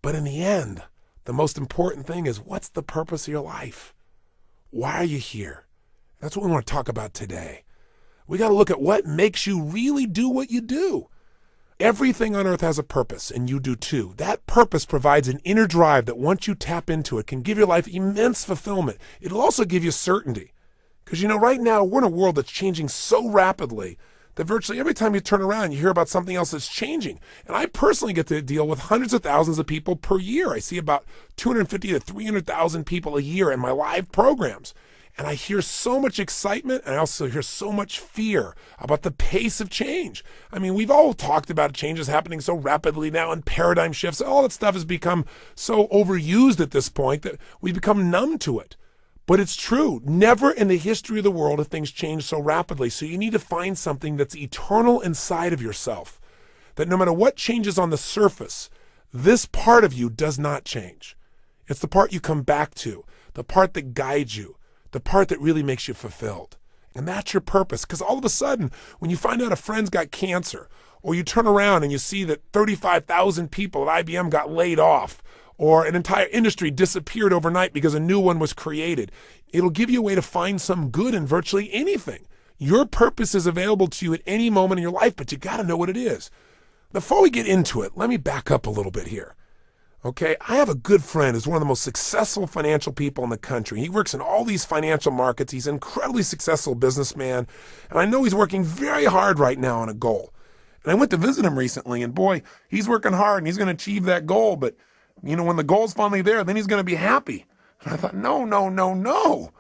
But in the end, the most important thing is, what's the purpose of your life? Why are you here? That's what we want to talk about today. We got to look at what makes you really do what you do. Everything on earth has a purpose, and you do too. That purpose provides an inner drive that once you tap into it can give your life immense fulfillment. It'll also give you certainty. Because right now we're in a world that's changing so rapidly that virtually every time you turn around, you hear about something else that's changing. And I personally get to deal with hundreds of thousands of people per year. I see about 250 to 300,000 people a year in my live programs. And I hear so much excitement, and I also hear so much fear about the pace of change. I mean, we've all talked about changes happening so rapidly now, and paradigm shifts. All that stuff has become so overused at this point that we've become numb to it. But it's true. Never in the history of the world have things changed so rapidly. So you need to find something that's eternal inside of yourself, that no matter what changes on the surface, this part of you does not change. It's the part you come back to, the part that guides you, the part that really makes you fulfilled. And that's your purpose. Because all of a sudden, when you find out a friend's got cancer, or you turn around and you see that 35,000 people at IBM got laid off, or an entire industry disappeared overnight because a new one was created, it'll give you a way to find some good in virtually anything. Your purpose is available to you at any moment in your life, but you got to know what it is. Before we get into it, let me back up a little bit here. Okay, I have a good friend who's one of the most successful financial people in the country. He works in all these financial markets. He's an incredibly successful businessman, and I know he's working very hard right now on a goal. And I went to visit him recently, and boy, he's working hard, and he's going to achieve that goal, but when the goal's finally there, then he's going to be happy. And I thought, no.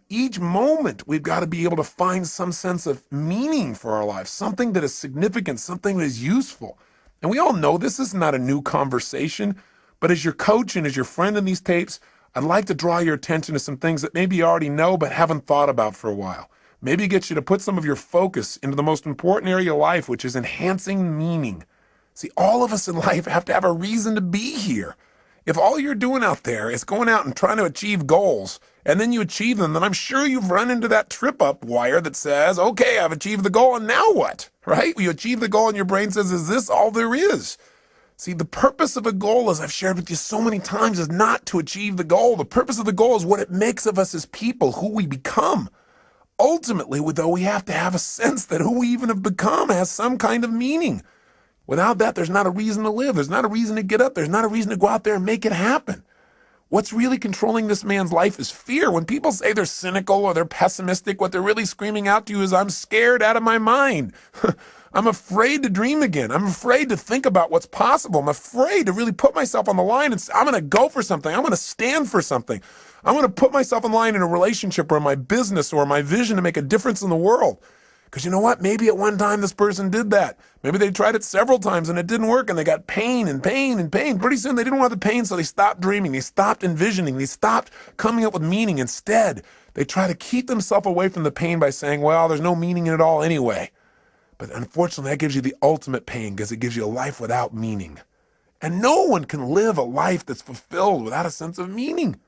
Each moment we've got to be able to find some sense of meaning for our lives, something that is significant, something that is useful. And we all know this is not a new conversation, but as your coach and as your friend in these tapes, I'd like to draw your attention to some things that maybe you already know but haven't thought about for a while. Maybe get you to put some of your focus into the most important area of life, which is enhancing meaning. See, all of us in life have to have a reason to be here. If all you're doing out there is going out and trying to achieve goals, and then you achieve them, then I'm sure you've run into that trip-up wire that says, okay, I've achieved the goal, and now what? Right? You achieve the goal, and your brain says, is this all there is? See, the purpose of a goal, as I've shared with you so many times, is not to achieve the goal. The purpose of the goal is what it makes of us as people, who we become. Ultimately, though, we have to have a sense that who we even have become has some kind of meaning. Without that, there's not a reason to live. There's not a reason to get up. There's not a reason to go out there and make it happen. What's really controlling this man's life is fear. When people say they're cynical or they're pessimistic, what they're really screaming out to you is, I'm scared out of my mind. I'm afraid to dream again. I'm afraid to think about what's possible. I'm afraid to really put myself on the line and say, I'm going to go for something. I'm going to stand for something. I'm going to put myself on the line in a relationship or in my business or my vision to make a difference in the world. Because you know what? Maybe at one time this person did that. Maybe they tried it several times and it didn't work and they got pain and pain and pain. Pretty soon they didn't want the pain, so they stopped dreaming. They stopped envisioning. They stopped coming up with meaning. Instead, they try to keep themselves away from the pain by saying, well, there's no meaning in it all anyway. But unfortunately, that gives you the ultimate pain because it gives you a life without meaning. And no one can live a life that's fulfilled without a sense of meaning.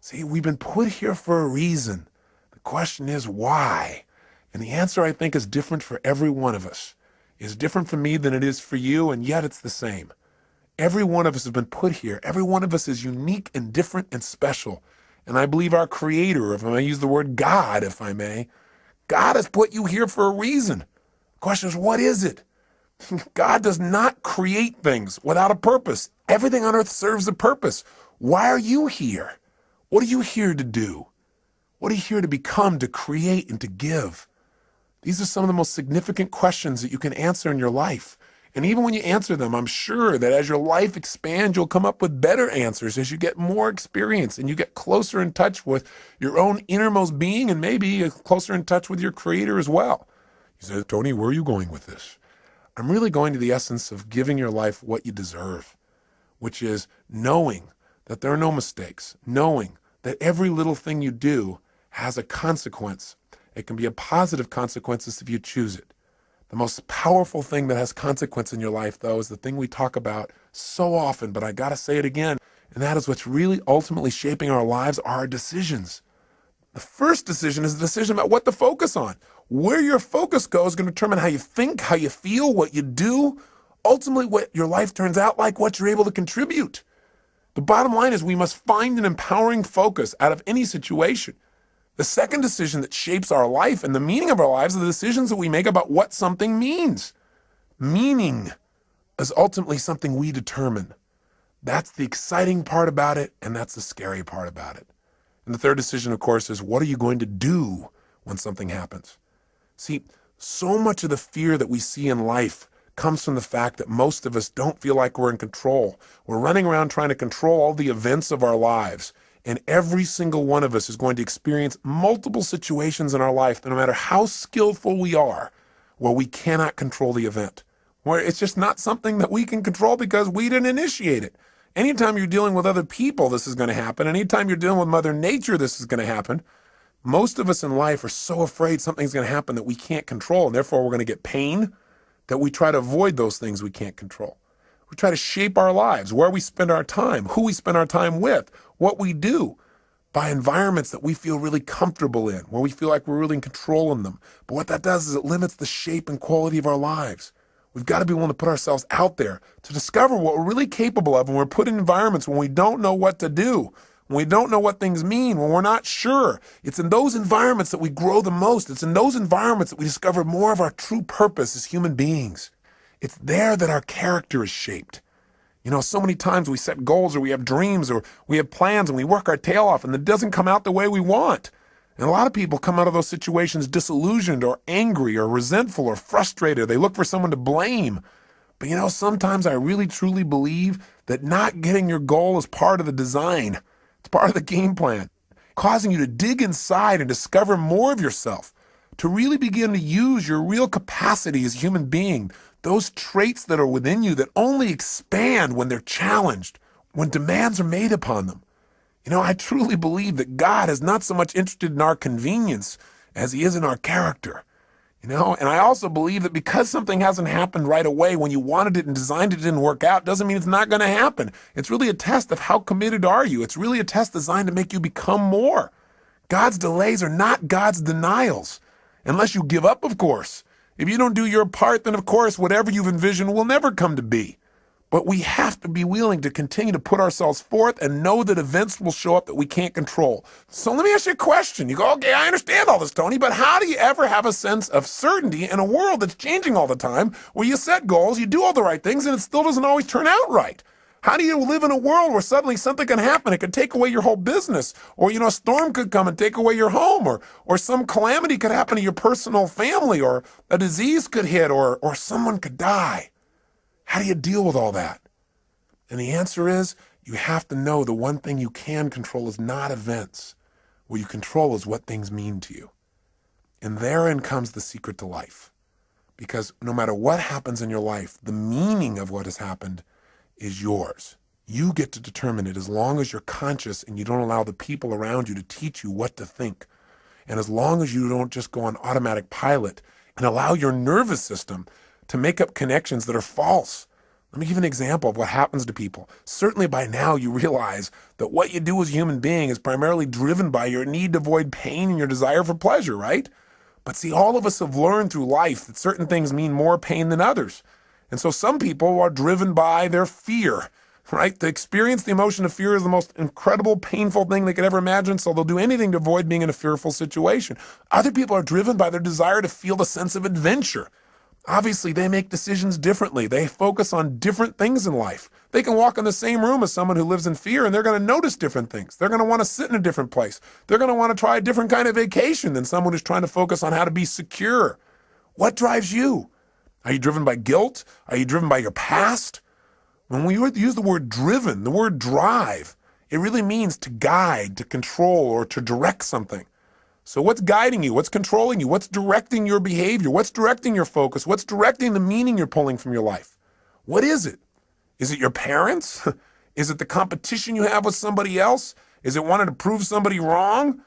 See, we've been put here for a reason. The question is why? And the answer, I think, is different for every one of us. It's different for me than it is for you, and yet it's the same. Every one of us has been put here. Every one of us is unique and different and special. And I believe our Creator, if I may use the word God, if I may, God has put you here for a reason. The question is, what is it? God does not create things without a purpose. Everything on earth serves a purpose. Why are you here? What are you here to do? What are you here to become, to create, and to give? These are some of the most significant questions that you can answer in your life. And even when you answer them, I'm sure that as your life expands, you'll come up with better answers as you get more experience and you get closer in touch with your own innermost being and maybe closer in touch with your Creator as well. You say, Tony, where are you going with this? I'm really going to the essence of giving your life what you deserve, which is knowing that there are no mistakes, knowing that every little thing you do has a consequence. It can be a positive consequences if you choose it. The most powerful thing that has consequence in your life, though, is the thing we talk about so often, but I got to say it again, and that is what's really ultimately shaping our lives are our decisions. The first decision is the decision about what to focus on. Where your focus goes is going to determine how you think, how you feel, what you do. ultimately what your life turns out like, what you're able to contribute. The bottom line is we must find an empowering focus out of any situation. The second decision that shapes our life and the meaning of our lives are the decisions that we make about what something means. Meaning is ultimately something we determine. That's the exciting part about it, and that's the scary part about it. And the third decision, of course, is what are you going to do when something happens? See, so much of the fear that we see in life comes from the fact that most of us don't feel like we're in control. We're running around trying to control all the events of our lives. And every single one of us is going to experience multiple situations in our life, no matter how skillful we are, where we cannot control the event, where it's just not something that we can control because we didn't initiate it. Anytime you're dealing with other people, this is going to happen. Anytime you're dealing with Mother Nature, this is going to happen. Most of us in life are so afraid something's going to happen that we can't control, and therefore we're going to get pain, that we try to avoid those things we can't control. We try to shape our lives, where we spend our time, who we spend our time with, what we do, by environments that we feel really comfortable in, where we feel like we're really in control in them. But what that does is it limits the shape and quality of our lives. We've got to be willing to put ourselves out there to discover what we're really capable of when we're put in environments when we don't know what to do, when we don't know what things mean, when we're not sure. It's in those environments that we grow the most. It's in those environments that we discover more of our true purpose as human beings. It's there that our character is shaped. You know, so many times we set goals or we have dreams or we have plans and we work our tail off and it doesn't come out the way we want. And a lot of people come out of those situations disillusioned or angry or resentful or frustrated. They look for someone to blame. But you know, sometimes I really truly believe that not getting your goal is part of the design. It's part of the game plan, causing you to dig inside and discover more of yourself, to really begin to use your real capacity as a human being, those traits that are within you that only expand when they're challenged, when demands are made upon them. You know, I truly believe that God is not so much interested in our convenience as he is in our character. You know, and I also believe that because something hasn't happened right away when you wanted it and designed it didn't work out, doesn't mean it's not going to happen. It's really a test of how committed are you. It's really a test designed to make you become more. God's delays are not God's denials, unless you give up, of course. If you don't do your part, then of course, whatever you've envisioned will never come to be. But we have to be willing to continue to put ourselves forth and know that events will show up that we can't control. So let me ask you a question. You go, okay, I understand all this, Tony, but how do you ever have a sense of certainty in a world that's changing all the time, where you set goals, you do all the right things, and it still doesn't always turn out right? How do you live in a world where suddenly something can happen? It could take away your whole business, or, you know, a storm could come and take away your home, or some calamity could happen to your personal family, or a disease could hit, or someone could die. How do you deal with all that? And the answer is, you have to know the one thing you can control is not events. What you control is what things mean to you. And therein comes the secret to life. Because no matter what happens in your life, the meaning of what has happened is yours. You get to determine it as long as you're conscious and you don't allow the people around you to teach you what to think. And as long as you don't just go on automatic pilot and allow your nervous system to make up connections that are false. Let me give you an example of what happens to people. Certainly by now you realize that what you do as a human being is primarily driven by your need to avoid pain and your desire for pleasure, right? But see, all of us have learned through life that certain things mean more pain than others. And so some people are driven by their fear, right? To experience the emotion of fear is the most incredible, painful thing they could ever imagine, so they'll do anything to avoid being in a fearful situation. Other people are driven by their desire to feel the sense of adventure. Obviously, they make decisions differently. They focus on different things in life. They can walk in the same room as someone who lives in fear, and they're going to notice different things. They're going to want to sit in a different place. They're going to want to try a different kind of vacation than someone who's trying to focus on how to be secure. What drives you? Are you driven by guilt? Are you driven by your past? When we use the word driven, the word drive, it really means to guide, to control, or to direct something. So what's guiding you? What's controlling you? What's directing your behavior? What's directing your focus? What's directing the meaning you're pulling from your life? What is it? Is it your parents? Is it the competition you have with somebody else? Is it wanting to prove somebody wrong?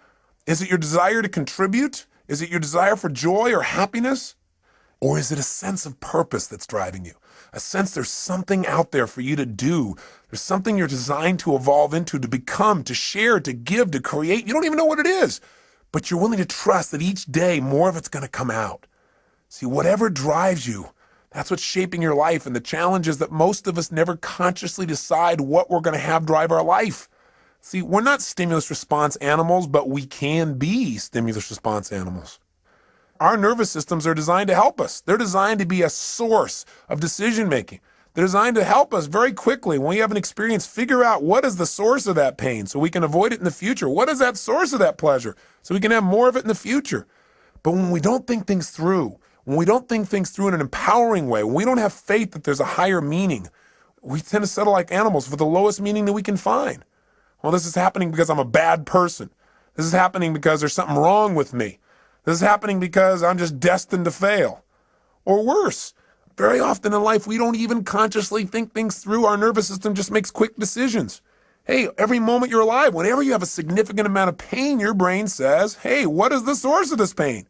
Is it your desire to contribute? Is it your desire for joy or happiness? Or is it a sense of purpose that's driving you? A sense there's something out there for you to do. There's something you're designed to evolve into, to become, to share, to give, to create. You don't even know what it is. But you're willing to trust that each day more of it's going to come out. See, whatever drives you, That's what's shaping your life. And the challenge is that most of us never consciously decide what we're going to have drive our life. See, we're not stimulus response animals, but we can be stimulus response animals. Our nervous systems are designed to help us. They're designed to be a source of decision making. They're designed to help us very quickly when we have an experience, figure out what is the source of that pain so we can avoid it in the future. What is that source of that pleasure so we can have more of it in the future? But when we don't think things through, when we don't think things through in an empowering way, when we don't have faith that there's a higher meaning, we tend to settle like animals for the lowest meaning that we can find. Well, this is happening because I'm a bad person. This is happening because there's something wrong with me. This is happening because I'm just destined to fail. Or worse, very often in life, we don't even consciously think things through. Our nervous system just makes quick decisions. Hey, every moment you're alive, whenever you have a significant amount of pain, your brain says, hey, what is the source of this pain?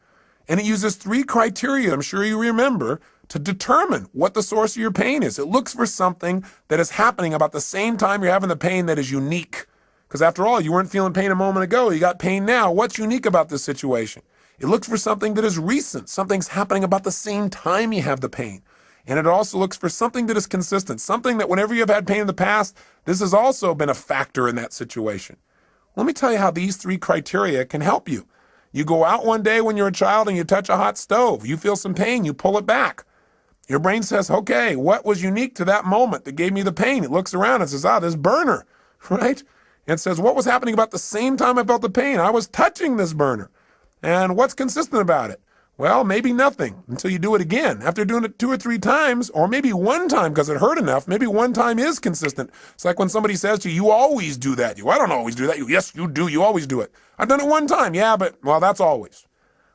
And it uses 3 criteria, I'm sure you remember, to determine what the source of your pain is. It looks for something that is happening about the same time you're having the pain that is unique. Because after all, you weren't feeling pain a moment ago. You got pain now. What's unique about this situation? It looks for something that is recent. Something's happening about the same time you have the pain. And it also looks for something that is consistent, something that whenever you've had pain in the past, this has also been a factor in that situation. Let me tell you how these 3 criteria can help you. You go out one day when you're a child and you touch a hot stove. You feel some pain. You pull it back. Your brain says, okay, what was unique to that moment that gave me the pain? It looks around and says, this burner, right? And says, what was happening about the same time I felt the pain? I was touching this burner. And what's consistent about it? Well, maybe nothing until you do it again. After doing it 2 or 3 times, or maybe one time because it hurt enough, maybe one time is consistent. It's like when somebody says to you, you always do that. I don't always do that. Yes, you do. You always do it. I've done it one time. Yeah, but, well, that's always.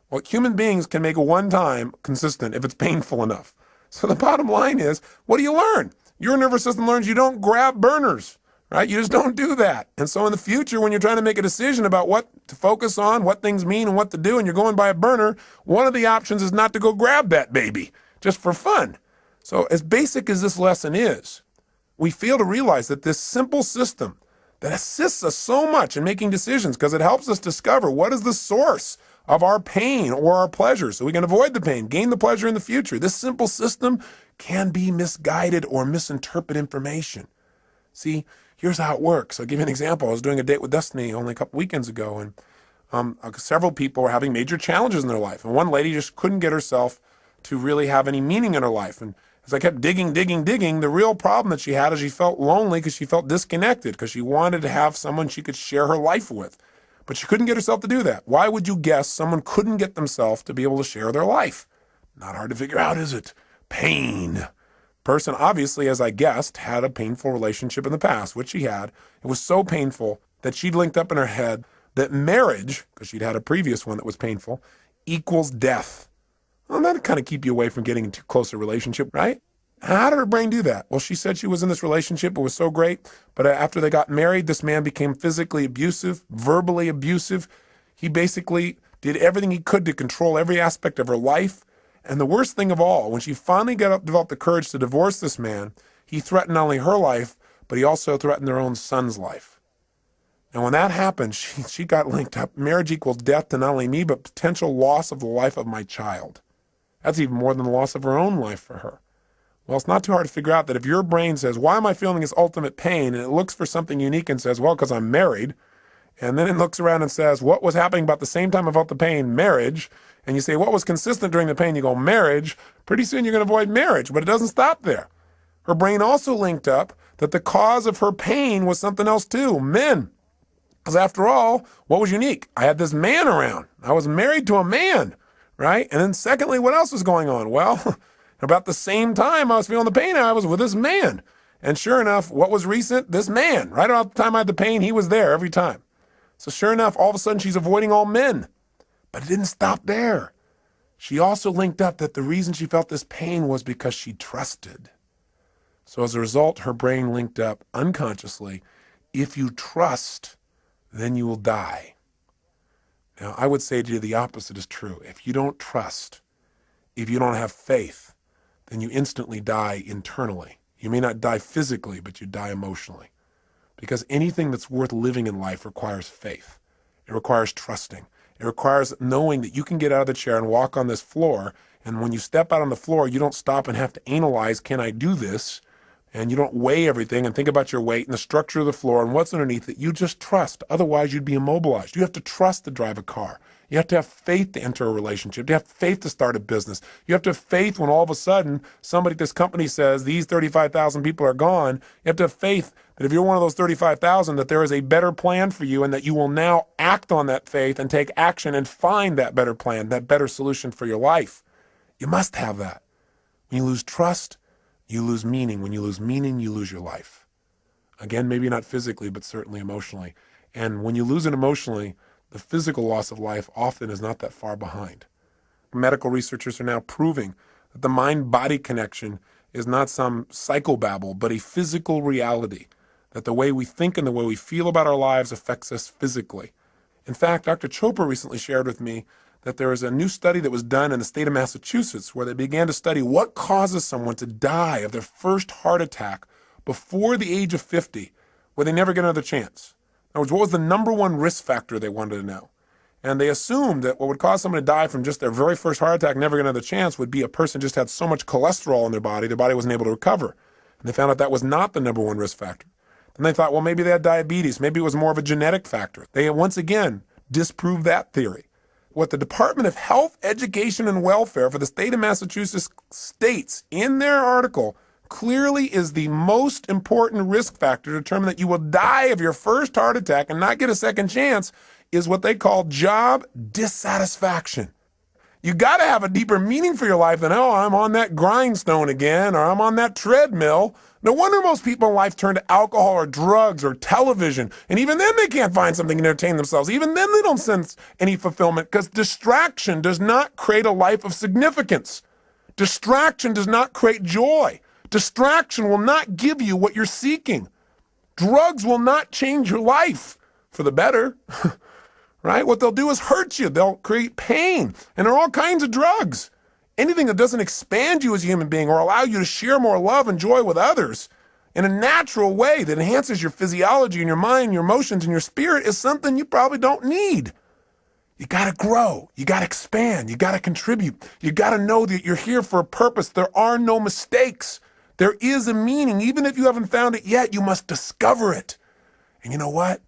Well, human beings can make a one time consistent if it's painful enough. So the bottom line is, what do you learn? Your nervous system learns you don't grab burners. Right? You just don't do that. And so in the future, when you're trying to make a decision about what to focus on, what things mean and what to do, and you're going by a burner, one of the options is not to go grab that baby, just for fun. So as basic as this lesson is, we fail to realize that this simple system that assists us so much in making decisions because it helps us discover what is the source of our pain or our pleasure so we can avoid the pain, gain the pleasure in the future. This simple system can be misguided or misinterpret information. See, here's how it works. I'll give you an example. I was doing a date with Destiny only a couple weekends ago, and several people were having major challenges in their life. And one lady just couldn't get herself to really have any meaning in her life. And as I kept digging, the real problem that she had is she felt lonely because she felt disconnected, because she wanted to have someone she could share her life with. But she couldn't get herself to do that. Why would you guess someone couldn't get themselves to be able to share their life? Not hard to figure out, is it? Pain. Person obviously, as I guessed, had a painful relationship in the past, which she had. It was so painful that she'd linked up in her head that marriage, because she'd had a previous one that was painful, equals death. Well, that'd kind of keep you away from getting into closer relationship, right? How did her brain do that? Well, she said she was in this relationship. It was so great. But after they got married, this man became physically abusive, verbally abusive. He basically did everything he could to control every aspect of her life. And the worst thing of all, when she finally developed the courage to divorce this man, he threatened not only her life, but he also threatened their own son's life. And when that happened, she got linked up. Marriage equals death to not only me, but potential loss of the life of my child. That's even more than the loss of her own life for her. Well, it's not too hard to figure out that if your brain says, why am I feeling this ultimate pain? And it looks for something unique and says, well, because I'm married. And then it looks around and says, what was happening about the same time I felt the pain? Marriage. And you say, what was consistent during the pain? You go, marriage. Pretty soon you're going to avoid marriage, but it doesn't stop there. Her brain also linked up that the cause of her pain was something else too, men. Because after all, what was unique? I had this man around. I was married to a man, right? And then secondly, what else was going on? Well, about the same time I was feeling the pain, I was with this man. And sure enough, what was recent? This man. Right about the time I had the pain, he was there every time. So sure enough, all of a sudden she's avoiding all men. But it didn't stop there. She also linked up that the reason she felt this pain was because she trusted. So as a result, her brain linked up unconsciously, if you trust, then you will die. Now, I would say to you the opposite is true. If you don't trust, if you don't have faith, then you instantly die internally. You may not die physically, but you die emotionally. Because anything that's worth living in life requires faith. It requires trusting. It requires knowing that you can get out of the chair and walk on this floor And when you step out on the floor, you don't stop and have to analyze, can I do this? And you don't weigh everything and think about your weight and the structure of the floor and what's underneath it. You just trust. Otherwise, you'd be immobilized. You have to trust to drive a car. You have to have faith to enter a relationship. You have faith to start a business. You have to have faith when all of a sudden somebody at this company says these 35,000 people are gone. You have to have faith that if you're one of those 35,000, that there is a better plan for you and that you will now act on that faith and take action and find that better plan, that better solution for your life. You must have that. When you lose trust, you lose meaning. When you lose meaning, you lose your life. Again, maybe not physically, but certainly emotionally. And when you lose it emotionally, the physical loss of life often is not that far behind. Medical researchers are now proving that the mind-body connection is not some psychobabble, but a physical reality, that the way we think and the way we feel about our lives affects us physically. In fact, Dr. Chopra recently shared with me that there is a new study that was done in the state of Massachusetts where they began to study what causes someone to die of their first heart attack before the age of 50, where they never get another chance. In other words, what was the number one risk factor they wanted to know? And they assumed that what would cause someone to die from just their very first heart attack, never get another chance, would be a person just had so much cholesterol in their body wasn't able to recover. And they found out that was not the number one risk factor. Then they thought, well, maybe they had diabetes. Maybe it was more of a genetic factor. They once again disproved that theory. What the Department of Health, Education, and Welfare for the state of Massachusetts states in their article clearly is the most important risk factor to determine that you will die of your first heart attack and not get a second chance is what they call job dissatisfaction. You got to have a deeper meaning for your life than, oh, I'm on that grindstone again, or I'm on that treadmill. No wonder most people in life turn to alcohol or drugs or television. And even then they can't find something to entertain themselves. Even then they don't sense any fulfillment because distraction does not create a life of significance. Distraction does not create joy. Distraction will not give you what you're seeking. Drugs will not change your life for the better. Right? What they'll do is hurt you. They'll create pain. And there are all kinds of drugs. Anything that doesn't expand you as a human being or allow you to share more love and joy with others in a natural way that enhances your physiology and your mind, your emotions, and your spirit is something you probably don't need. You got to grow. You got to expand. You got to contribute. You got to know that you're here for a purpose. There are no mistakes. There is a meaning. Even if you haven't found it yet, you must discover it. And you know what?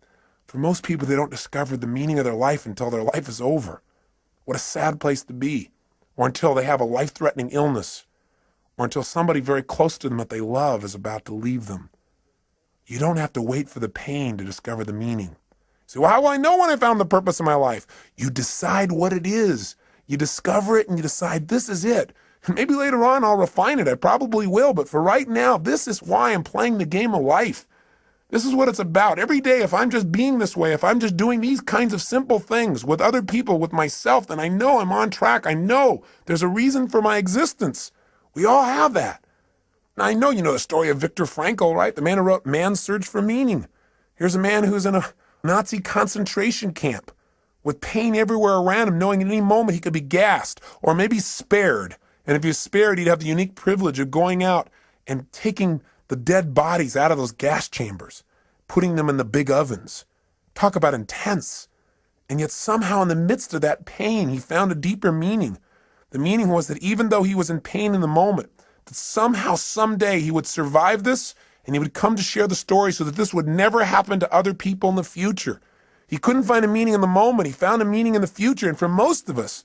For most people, they don't discover the meaning of their life until their life is over. What a sad place to be. Or until they have a life-threatening illness. Or until somebody very close to them that they love is about to leave them. You don't have to wait for the pain to discover the meaning. So how will I know when I found the purpose of my life? You decide what it is. You discover it and you decide this is it. And maybe later on I'll refine it. I probably will. But for right now, this is why I'm playing the game of life. This is what it's about. Every day, if I'm just being this way, if I'm just doing these kinds of simple things with other people, with myself, then I know I'm on track. I know there's a reason for my existence. We all have that. Now, I know you know the story of Viktor Frankl, right? The man who wrote Man's Search for Meaning. Here's a man who's in a Nazi concentration camp with pain everywhere around him, knowing at any moment he could be gassed or maybe spared. And if he was spared, he'd have the unique privilege of going out and taking the dead bodies out of those gas chambers, putting them in the big ovens. Talk about intense. And yet somehow in the midst of that pain, he found a deeper meaning. The meaning was that even though he was in pain in the moment, that somehow, someday he would survive this and he would come to share the story so that this would never happen to other people in the future. He couldn't find a meaning in the moment. He found a meaning in the future. And for most of us,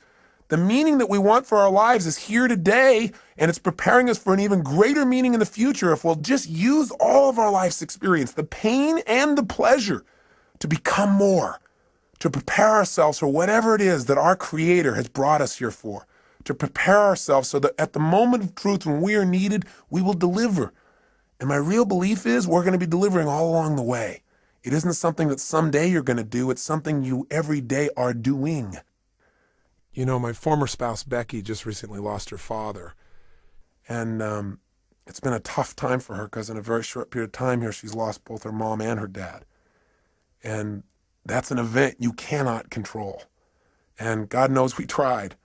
the meaning that we want for our lives is here today, and it's preparing us for an even greater meaning in the future if we'll just use all of our life's experience, the pain and the pleasure, to become more, to prepare ourselves for whatever it is that our Creator has brought us here for, to prepare ourselves so that at the moment of truth when we are needed, we will deliver. And my real belief is we're going to be delivering all along the way. It isn't something that someday you're going to do. It's something you every day are doing. You know, my former spouse, Becky, just recently lost her father. And it's been a tough time for her because in a very short period of time here, she's lost both her mom and her dad. And that's an event you cannot control. And God knows we tried.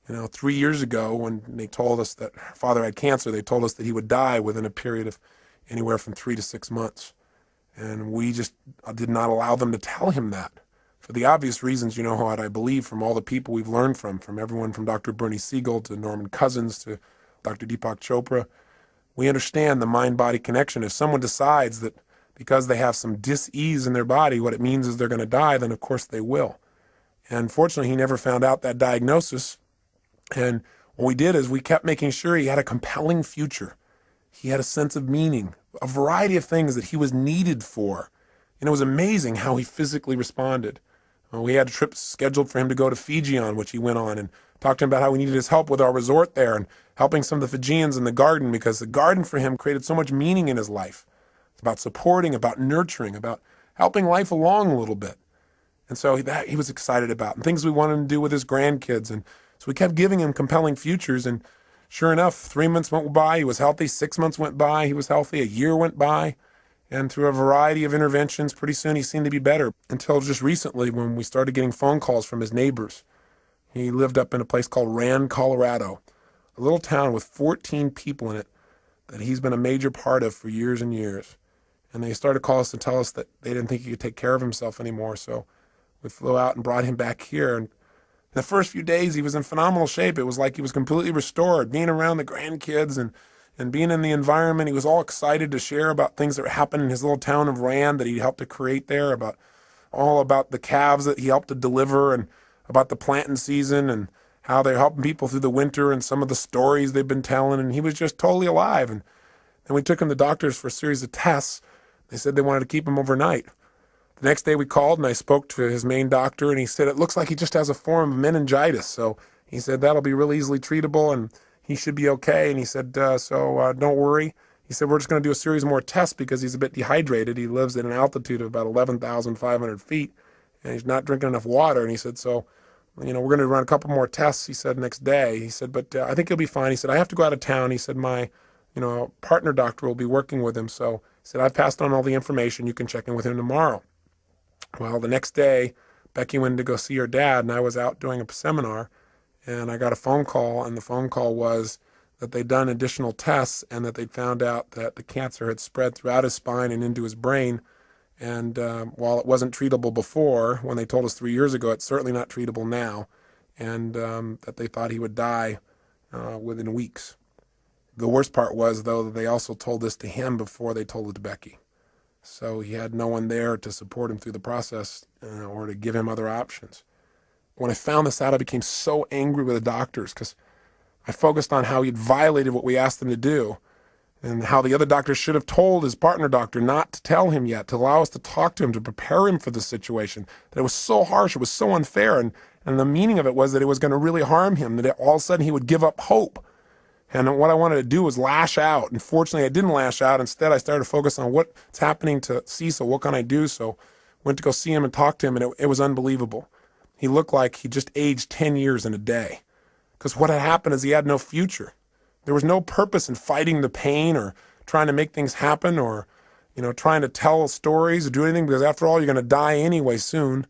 You know, 3 years ago when they told us that her father had cancer, they told us that he would die within a period of anywhere from 3 to 6 months. And we just did not allow them to tell him that. for the obvious reasons, you know what I believe from all the people we've learned from everyone from Dr. Bernie Siegel to Norman Cousins to Dr. Deepak Chopra. We understand the mind-body connection. If someone decides that because they have some dis-ease in their body, what it means is they're going to die, then of course they will. And fortunately, he never found out that diagnosis. And what we did is we kept making sure he had a compelling future. He had a sense of meaning, a variety of things that he was needed for. And it was amazing how he physically responded. We had a trip scheduled for him to go to Fiji on, which he went on, and talked to him about how we needed his help with our resort there and helping some of the Fijians in the garden, because the garden for him created so much meaning in his life. It's about supporting, about nurturing, about helping life along a little bit. And so that he was excited about, and things we wanted him to do with his grandkids. And so we kept giving him compelling futures. And sure enough, 3 months went by, he was healthy. 6 months went by, he was healthy. A year went by. And through a variety of interventions, pretty soon he seemed to be better, until just recently when we started getting phone calls from his neighbors. He lived up in a place called Rand, Colorado, a little town with 14 people in it that he's been a major part of for years and years. And they started to call us to tell us that they didn't think he could take care of himself anymore. So we flew out and brought him back here. And in the first few days, he was in phenomenal shape. It was like he was completely restored, being around the grandkids and being in the environment. He was all excited to share about things that happened in his little town of Rand that he helped to create there, about the calves that he helped to deliver, and about the planting season and how they're helping people through the winter and some of the stories they've been telling. And he was just totally alive. And then we took him to doctors for a series of tests. They said they wanted to keep him overnight. The next day we called and I spoke to his main doctor, and he said it looks like he just has a form of meningitis. So he said that'll be real easily treatable and he should be okay. And he said, don't worry. He said, we're just going to do a series more tests because he's a bit dehydrated. He lives at an altitude of about 11,500 feet and he's not drinking enough water. And he said, so, we're going to run a couple more tests, he said, next day. He said, but I think he'll be fine. He said, I have to go out of town. He said, my, partner doctor will be working with him. So he said, I've passed on all the information. You can check in with him tomorrow. Well, the next day, Becky went to go see her dad, and I was out doing a seminar, and I got a phone call, and the phone call was that they'd done additional tests and that they'd found out that the cancer had spread throughout his spine and into his brain. And while it wasn't treatable before, when they told us 3 years ago, it's certainly not treatable now, and that they thought he would die within weeks. The worst part was, though, that they also told this to him before they told it to Becky. So he had no one there to support him through the process or to give him other options. When I found this out, I became so angry with the doctors because I focused on how he'd violated what we asked them to do and how the other doctors should have told his partner doctor not to tell him yet, to allow us to talk to him, to prepare him for the situation, that it was so harsh, it was so unfair, and the meaning of it was that it was going to really harm him, that all of a sudden he would give up hope. And what I wanted to do was lash out. And fortunately, I didn't lash out. Instead, I started to focus on what's happening to Cecil. What can I do? So went to go see him and talk to him, and it was unbelievable. He looked like he just aged 10 years in a day. Because what had happened is he had no future. There was no purpose in fighting the pain or trying to make things happen or, trying to tell stories or do anything, because after all, you're going to die anyway soon.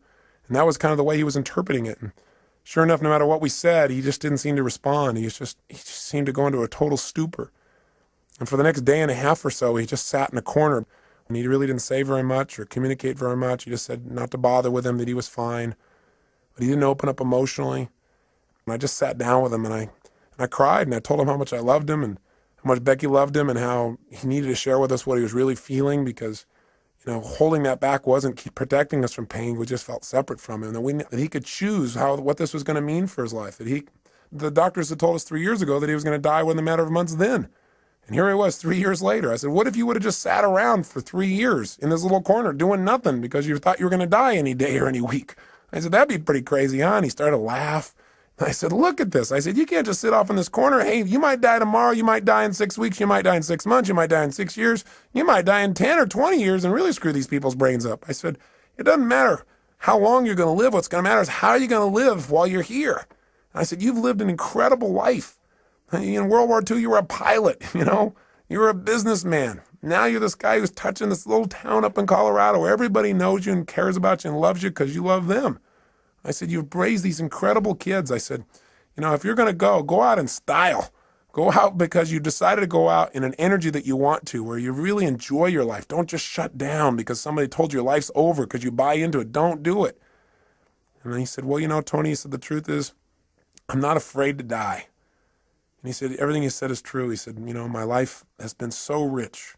And that was kind of the way he was interpreting it. And sure enough, no matter what we said, he just didn't seem to respond. He just seemed to go into a total stupor. And for the next day and a half or so, he just sat in a corner. And he really didn't say very much or communicate very much. He just said not to bother with him, that he was fine. But he didn't open up emotionally. And I just sat down with him and I cried and I told him how much I loved him and how much Becky loved him and how he needed to share with us what he was really feeling, because holding that back wasn't protecting us from pain. We just felt separate from him. That he could choose what this was going to mean for his life. The doctors had told us 3 years ago that he was going to die within a matter of months then. And here he was 3 years later. I said, what if you would have just sat around for 3 years in this little corner doing nothing because you thought you were going to die any day or any week? I said, that'd be pretty crazy, huh? And he started to laugh. I said, look at this. I said, you can't just sit off in this corner. Hey, you might die tomorrow. You might die in 6 weeks. You might die in 6 months. You might die in 6 years. You might die in 10 or 20 years and really screw these people's brains up. I said, it doesn't matter how long you're going to live. What's going to matter is how you're going to live while you're here. I said, you've lived an incredible life. In World War II, you were a pilot, You were a businessman. Now you're this guy who's touching this little town up in Colorado where everybody knows you and cares about you and loves you because you love them. I said, you've raised these incredible kids. I said, if you're going to go out in style. Go out because you decided to go out in an energy that you want to, where you really enjoy your life. Don't just shut down because somebody told you your life's over because you buy into it. Don't do it. And then he said, well, Tony, he said, the truth is, I'm not afraid to die. And he said, everything you said is true. He said, my life has been so rich.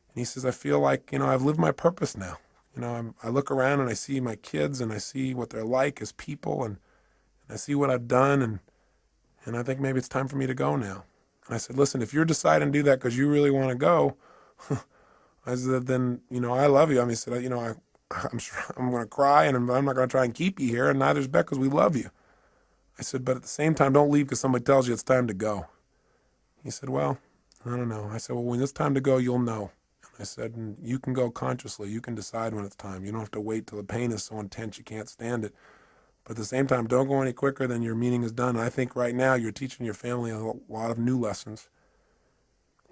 And he says, I feel like, I've lived my purpose now. I look around and I see my kids and I see what they're like as people, and I see what I've done, and I think maybe it's time for me to go now. And I said, listen, if you're deciding to do that because you really want to go, I said, then, I love you. I mean, he said, I'm sure I'm going to cry, and I'm not going to try and keep you here, and neither's Beck, because we love you. I said, but at the same time, don't leave because somebody tells you it's time to go. He said, well, I don't know. I said, well, when it's time to go, you'll know. I said, and you can go consciously. You can decide when it's time. You don't have to wait till the pain is so intense you can't stand it. But at the same time, don't go any quicker than your meaning is done. And I think right now you're teaching your family a lot of new lessons.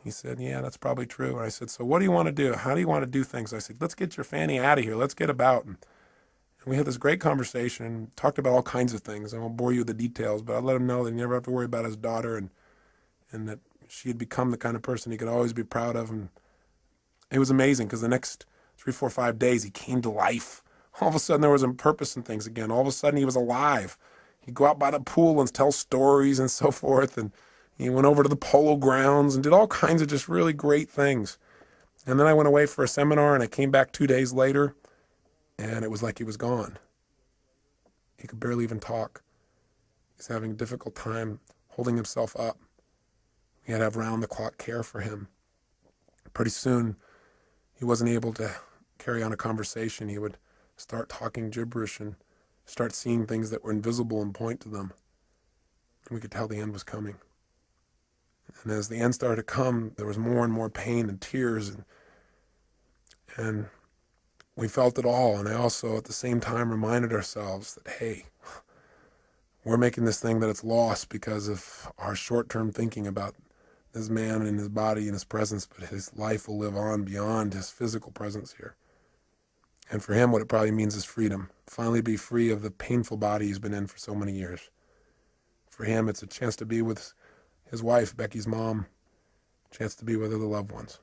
He said, yeah, that's probably true. And I said, so what do you want to do? How do you want to do things? I said, let's get your fanny out of here. Let's get about. And we had this great conversation and talked about all kinds of things. I won't bore you with the details, but I let him know that he never have to worry about his daughter, and that she had become the kind of person he could always be proud of. And it was amazing because the next 3, 4, 5 days he came to life. All of a sudden there was a purpose in things again. All of a sudden he was alive. He'd go out by the pool and tell stories and so forth. And he went over to the polo grounds and did all kinds of just really great things. And then I went away for a seminar, and I came back 2 days later, and it was like he was gone. He could barely even talk. He's having a difficult time holding himself up. We had to have round-the-clock care for him. Pretty soon, he wasn't able to carry on a conversation. He would start talking gibberish and start seeing things that were invisible and point to them. And we could tell the end was coming. And as the end started to come, there was more and more pain and tears, and we felt it all. And I also, at the same time, reminded ourselves that, hey, we're making this thing that it's lost because of our short-term thinking about this man and his body and his presence, but his life will live on beyond his physical presence here. And for him, what it probably means is freedom. Finally be free of the painful body he's been in for so many years. For him, it's a chance to be with his wife, Becky's mom, a chance to be with other loved ones.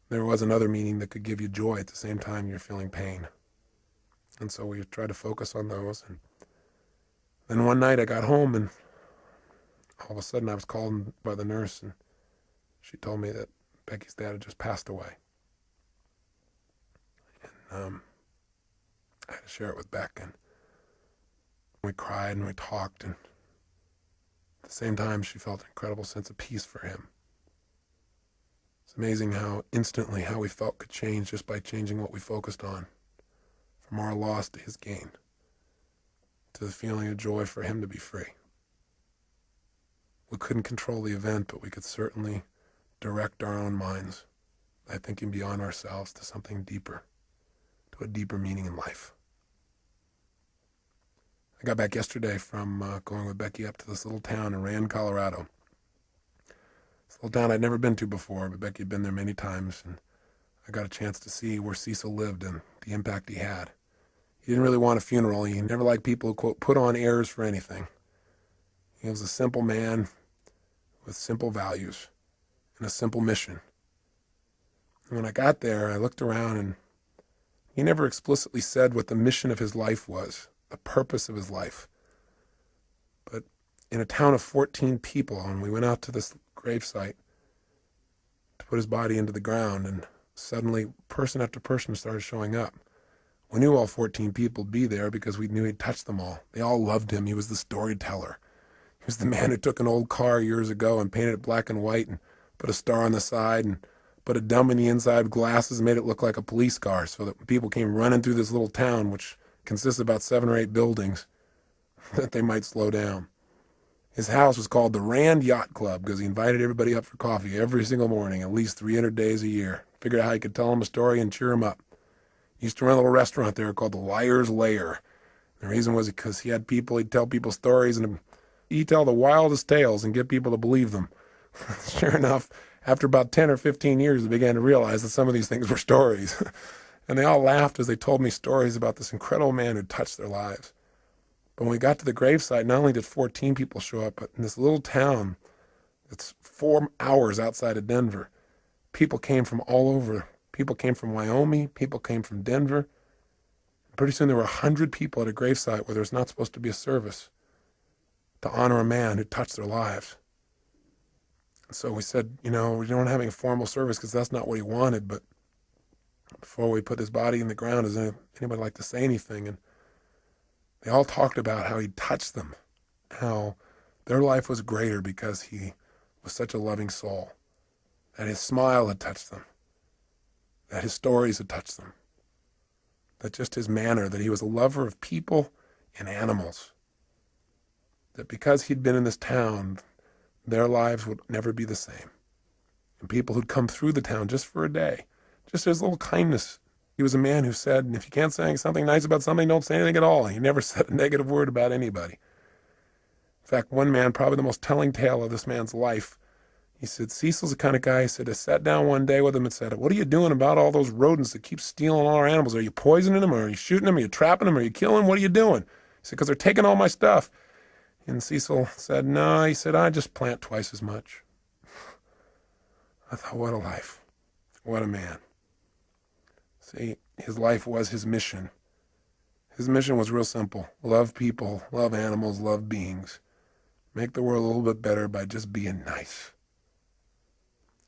There was another meaning that could give you joy at the same time you're feeling pain. And so we tried to focus on those. And then one night I got home, and all of a sudden I was called by the nurse, and she told me that Becky's dad had just passed away. And I had to share it with Beck, and we cried and we talked, and at the same time she felt an incredible sense of peace for him. It's amazing how instantly how we felt could change just by changing what we focused on, from our loss to his gain, to the feeling of joy for him to be free. We couldn't control the event, but we could certainly direct our own minds by thinking beyond ourselves to something deeper, to a deeper meaning in life. I got back yesterday from going with Becky up to this little town in Rand, Colorado. It's a little town I'd never been to before, but Becky had been there many times, and I got a chance to see where Cecil lived and the impact he had. He didn't really want a funeral. He never liked people who, quote, put on airs for anything. He was a simple man with simple values and a simple mission. And when I got there, I looked around, and he never explicitly said what the mission of his life was, the purpose of his life. But in a town of 14 people, and we went out to this gravesite to put his body into the ground, and suddenly person after person started showing up. We knew all 14 people would be there because we knew he'd touched them all. They all loved him. He was the storyteller. He was the man who took an old car years ago and painted it black and white and put a star on the side and put a dome in the inside with glasses and made it look like a police car, so that when people came running through this little town, which consists of about 7 or 8 buildings, that they might slow down. His house was called the Rand Yacht Club because he invited everybody up for coffee every single morning, at least 300 days a year. Figured out how he could tell them a story and cheer them up. He used to run a little restaurant there called the Liar's Lair. The reason was because he'd tell people stories, and he'd tell the wildest tales and get people to believe them. Sure enough, after about 10 or 15 years, they began to realize that some of these things were stories. And they all laughed as they told me stories about this incredible man who touched their lives. But when we got to the gravesite, not only did 14 people show up, but in this little town that's 4 hours outside of Denver, people came from all over. People came from Wyoming. People came from Denver. Pretty soon there were 100 people at a gravesite where there's not supposed to be a service to honor a man who touched their lives. And so we said, we don't have a formal service because that's not what he wanted, but before we put his body in the ground, does anybody like to say anything? And they all talked about how he touched them, how their life was greater because he was such a loving soul, that his smile had touched them, that his stories had touched them, that just his manner, that he was a lover of people and animals, that because he'd been in this town, their lives would never be the same. And people who'd come through the town just for a day, just as a little kindness. He was a man who said, if you can't say something nice about something, don't say anything at all. He never said a negative word about anybody. In fact, one man, probably the most telling tale of this man's life, he said, Cecil's the kind of guy, he said, I sat down one day with him and said, what are you doing about all those rodents that keep stealing all our animals? Are you poisoning them? Or are you shooting them? Are you trapping them? Are you killing them? What are you doing? He said, because they're taking all my stuff. And Cecil said, no, he said, I just plant twice as much. I thought, what a life. What a man. See, his life was his mission. His mission was real simple. Love people, love animals, love beings. Make the world a little bit better by just being nice.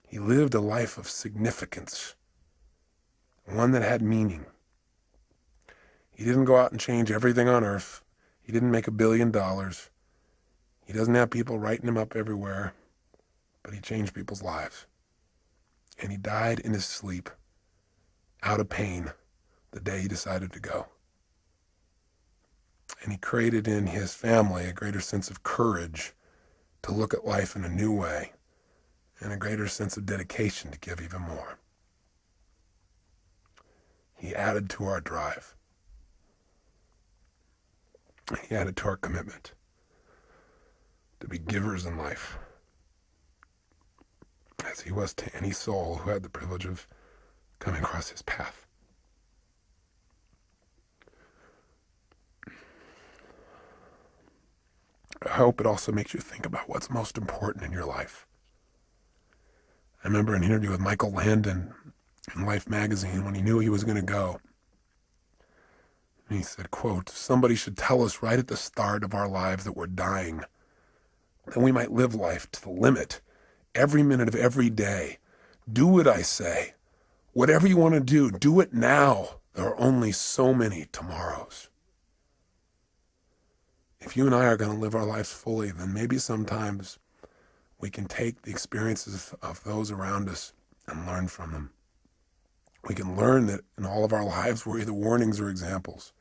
He lived a life of significance, one that had meaning. He didn't go out and change everything on earth. He didn't make $1 billion. He doesn't have people writing him up everywhere, but he changed people's lives. And he died in his sleep, out of pain, the day he decided to go. And he created in his family a greater sense of courage to look at life in a new way, and a greater sense of dedication to give even more. He added to our drive. He added to our commitment to be givers in life, as he was to any soul who had the privilege of coming across his path. I hope it also makes you think about what's most important in your life. I remember an interview with Michael Landon in Life magazine when he knew he was going to go. And he said, quote, somebody should tell us right at the start of our lives that we're dying. Then we might live life to the limit, every minute of every day. Do what I say. Whatever you want to do it now. There are only so many tomorrows. If you and I are going to live our lives fully, then maybe sometimes we can take the experiences of those around us and learn from them. We can learn that in all of our lives we're either warnings or examples.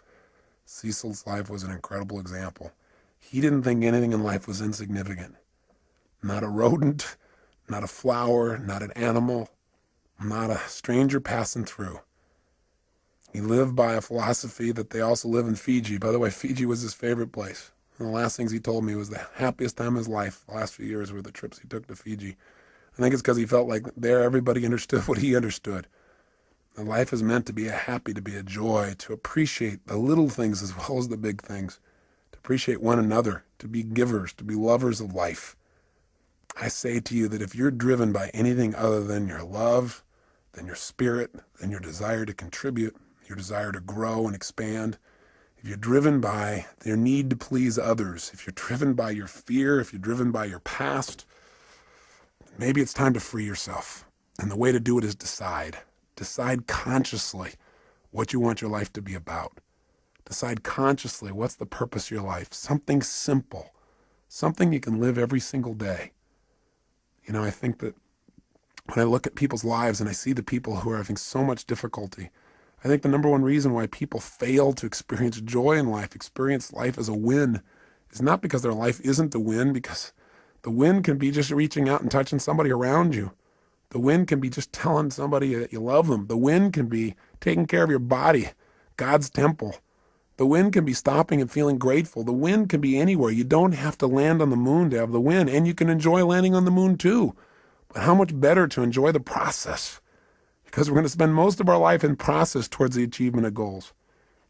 Cecil's life was an incredible example. He didn't think anything in life was insignificant. Not a rodent, not a flower, not an animal, not a stranger passing through. He lived by a philosophy that they also live in Fiji. By the way, Fiji was his favorite place. And the last things he told me was the happiest time of his life, the last few years, were the trips he took to Fiji. I think it's because he felt like there everybody understood what he understood. And life is meant to be a happy, to be a joy, to appreciate the little things as well as the big things, to appreciate one another, to be givers, to be lovers of life. I say to you that if you're driven by anything other than your love, than your spirit, than your desire to contribute, your desire to grow and expand, if you're driven by your need to please others, if you're driven by your fear, if you're driven by your past, maybe it's time to free yourself. And the way to do it is decide. Decide consciously what you want your life to be about. Decide consciously what's the purpose of your life. Something simple. Something you can live every single day. I think that when I look at people's lives and I see the people who are having so much difficulty, I think the number one reason why people fail to experience joy in life, experience life as a win, is not because their life isn't the win, because the win can be just reaching out and touching somebody around you. The win can be just telling somebody that you love them. The win can be taking care of your body, God's temple. The win can be stopping and feeling grateful. The win can be anywhere. You don't have to land on the moon to have the win, and you can enjoy landing on the moon too. But how much better to enjoy the process? Because we're going to spend most of our life in process towards the achievement of goals.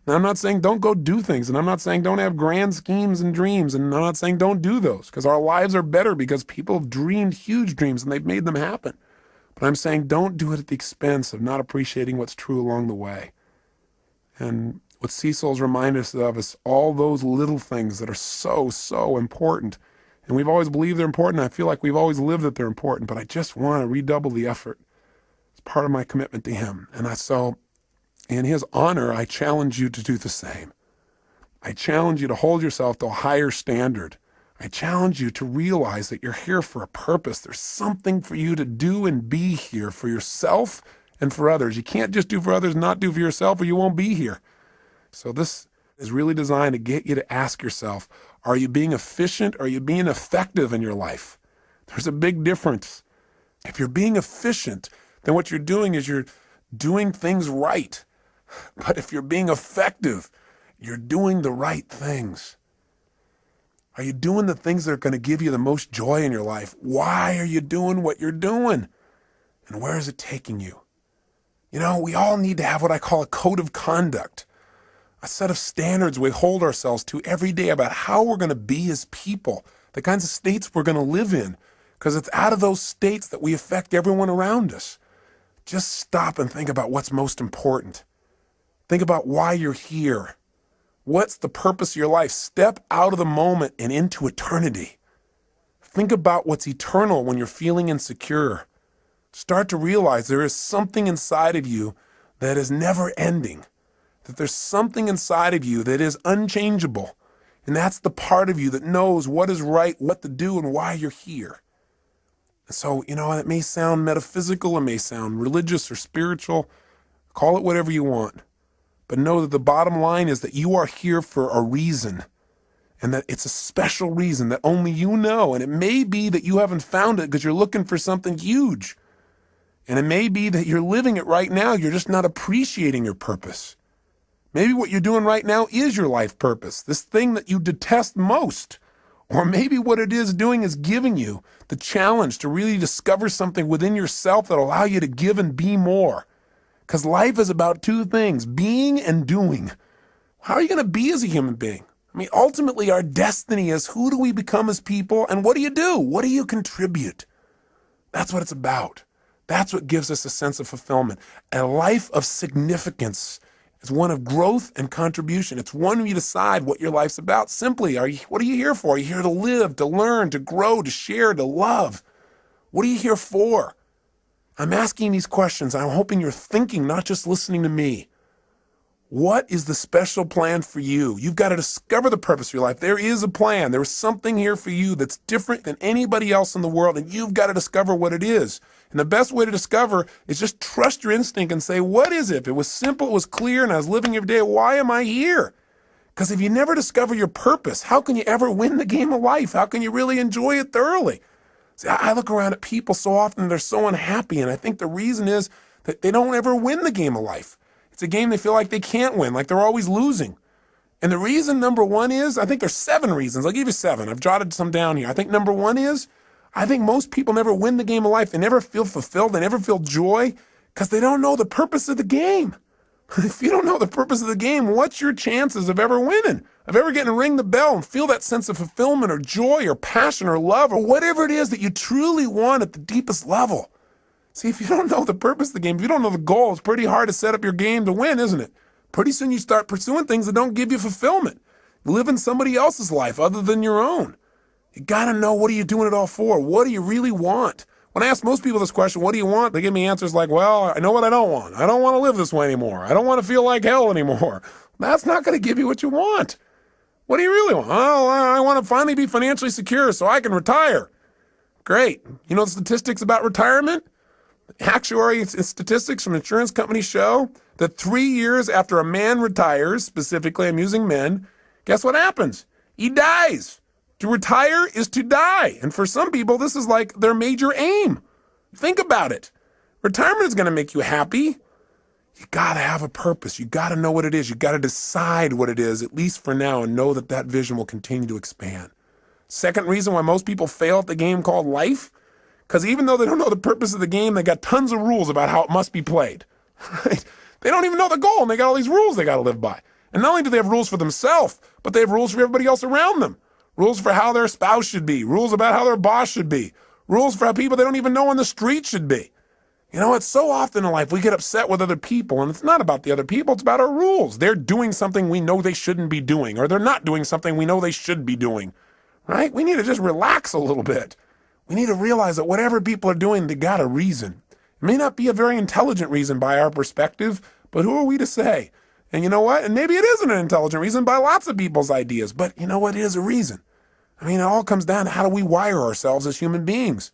Now, I'm not saying don't go do things, and I'm not saying don't have grand schemes and dreams, and I'm not saying don't do those, because our lives are better because people have dreamed huge dreams and they've made them happen. But I'm saying don't do it at the expense of not appreciating what's true along the way. And What Cecil's reminded us of is all those little things that are so, so important. And we've always believed they're important. I feel like we've always lived that they're important, but I just want to redouble the effort. It's part of my commitment to him. So in his honor, I challenge you to do the same. I challenge you to hold yourself to a higher standard. I challenge you to realize that you're here for a purpose. There's something for you to do and be here for yourself and for others. You can't just do for others, not do for yourself, or you won't be here. So this is really designed to get you to ask yourself, are you being efficient? Or are you being effective in your life? There's a big difference. If you're being efficient, then what you're doing is you're doing things right. But if you're being effective, you're doing the right things. Are you doing the things that are going to give you the most joy in your life? Why are you doing what you're doing? And where is it taking you? You know, we all need to have what I call a code of conduct, a set of standards we hold ourselves to every day about how we're going to be as people, the kinds of states we're going to live in, because it's out of those states that we affect everyone around us. Just stop and think about what's most important. Think about why you're here. What's the purpose of your life? Step out of the moment and into eternity. Think about what's eternal when you're feeling insecure. Start to realize there is something inside of you that is never ending, that there's something inside of you that is unchangeable. And that's the part of you that knows what is right, what to do, and why you're here. And so, you know, it may sound metaphysical, it may sound religious or spiritual. Call it whatever you want. But know that the bottom line is that you are here for a reason, and that it's a special reason that only you know. And it may be that you haven't found it because you're looking for something huge. And it may be that you're living it right now. You're just not appreciating your purpose. Maybe what you're doing right now is your life purpose, this thing that you detest most. Or maybe what it is doing is giving you the challenge to really discover something within yourself that will allow you to give and be more. Because life is about two things, being and doing. How are you going to be as a human being? I mean, ultimately, our destiny is who do we become as people, and what do you do? What do you contribute? That's what it's about. That's what gives us a sense of fulfillment. A life of significance is one of growth and contribution. It's one where you decide what your life's about. Simply, what are you here for? Are you here to live, to learn, to grow, to share, to love? What are you here for? I'm asking these questions. I'm hoping you're thinking, not just listening to me. What is the special plan for you? You've got to discover the purpose of your life. There is a plan. There is something here for you that's different than anybody else in the world, and you've got to discover what it is. And the best way to discover is just trust your instinct and say, what is it? If it was simple, it was clear, and I was living every day, why am I here? Because if you never discover your purpose, how can you ever win the game of life? How can you really enjoy it thoroughly? See, I look around at people so often, they're so unhappy, and I think the reason is that they don't ever win the game of life. It's a game they feel like they can't win, like they're always losing. And the reason, number one, is, I think there's 7 reasons. I'll give you 7. I've jotted some down here. I think number 1 is, I think most people never win the game of life. They never feel fulfilled. They never feel joy because they don't know the purpose of the game. If you don't know the purpose of the game, what's your chances of ever winning? Of ever getting to ring the bell and feel that sense of fulfillment or joy or passion or love or whatever it is that you truly want at the deepest level? See, if you don't know the purpose of the game, if you don't know the goal, it's pretty hard to set up your game to win, isn't it? Pretty soon you start pursuing things that don't give you fulfillment. Living somebody else's life other than your own. You got to know, what are you doing it all for? What do you really want? When I ask most people this question, what do you want? They give me answers like, well, I know what I don't want. I don't want to live this way anymore. I don't want to feel like hell anymore. That's not going to give you what you want. What do you really want? Oh, I want to finally be financially secure so I can retire. Great. You know the statistics about retirement? Actuary statistics from insurance companies show that 3 years after a man retires, specifically I'm using men, guess what happens? He dies. To retire is to die. And for some people, this is like their major aim. Think about it. Retirement is going to make you happy. You got to have a purpose. You got to know what it is. You got to decide what it is, at least for now, and know that that vision will continue to expand. Second reason why most people fail at the game called life, because even though they don't know the purpose of the game, they got tons of rules about how it must be played. Right? They don't even know the goal, and they got all these rules they got to live by. And not only do they have rules for themselves, but they have rules for everybody else around them. Rules for how their spouse should be. Rules about how their boss should be. Rules for how people they don't even know on the street should be. You know, it's so often in life we get upset with other people, and it's not about the other people, it's about our rules. They're doing something we know they shouldn't be doing, or they're not doing something we know they should be doing, right? We need to just relax a little bit. We need to realize that whatever people are doing, they got a reason. It may not be a very intelligent reason by our perspective, but who are we to say? And you know what? And maybe it isn't an intelligent reason by lots of people's ideas, but you know what? It is a reason. I mean, it all comes down to how do we wire ourselves as human beings.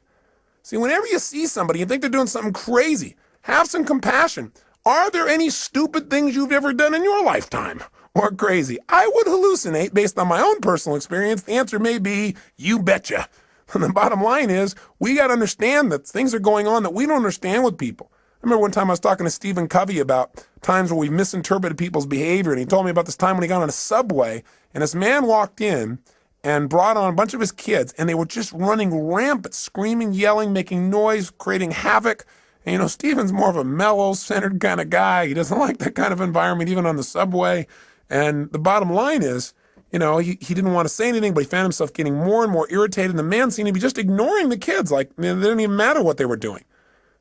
See, whenever you see somebody, you think they're doing something crazy, have some compassion. Are there any stupid things you've ever done in your lifetime? Or crazy? I would hallucinate based on my own personal experience. The answer may be, you betcha. And the bottom line is, we got to understand that things are going on that we don't understand with people. I remember one time I was talking to Stephen Covey about times where we misinterpreted people's behavior, and he told me about this time when he got on a subway, and this man walked in and brought on a bunch of his kids, and they were just running rampant, screaming, yelling, making noise, creating havoc. And, you know, Stephen's more of a mellow, centered kind of guy. He doesn't like that kind of environment, even on the subway. And the bottom line is, you know, he didn't want to say anything, but he found himself getting more and more irritated. And the man seemed to be just ignoring the kids, like it didn't even matter what they were doing.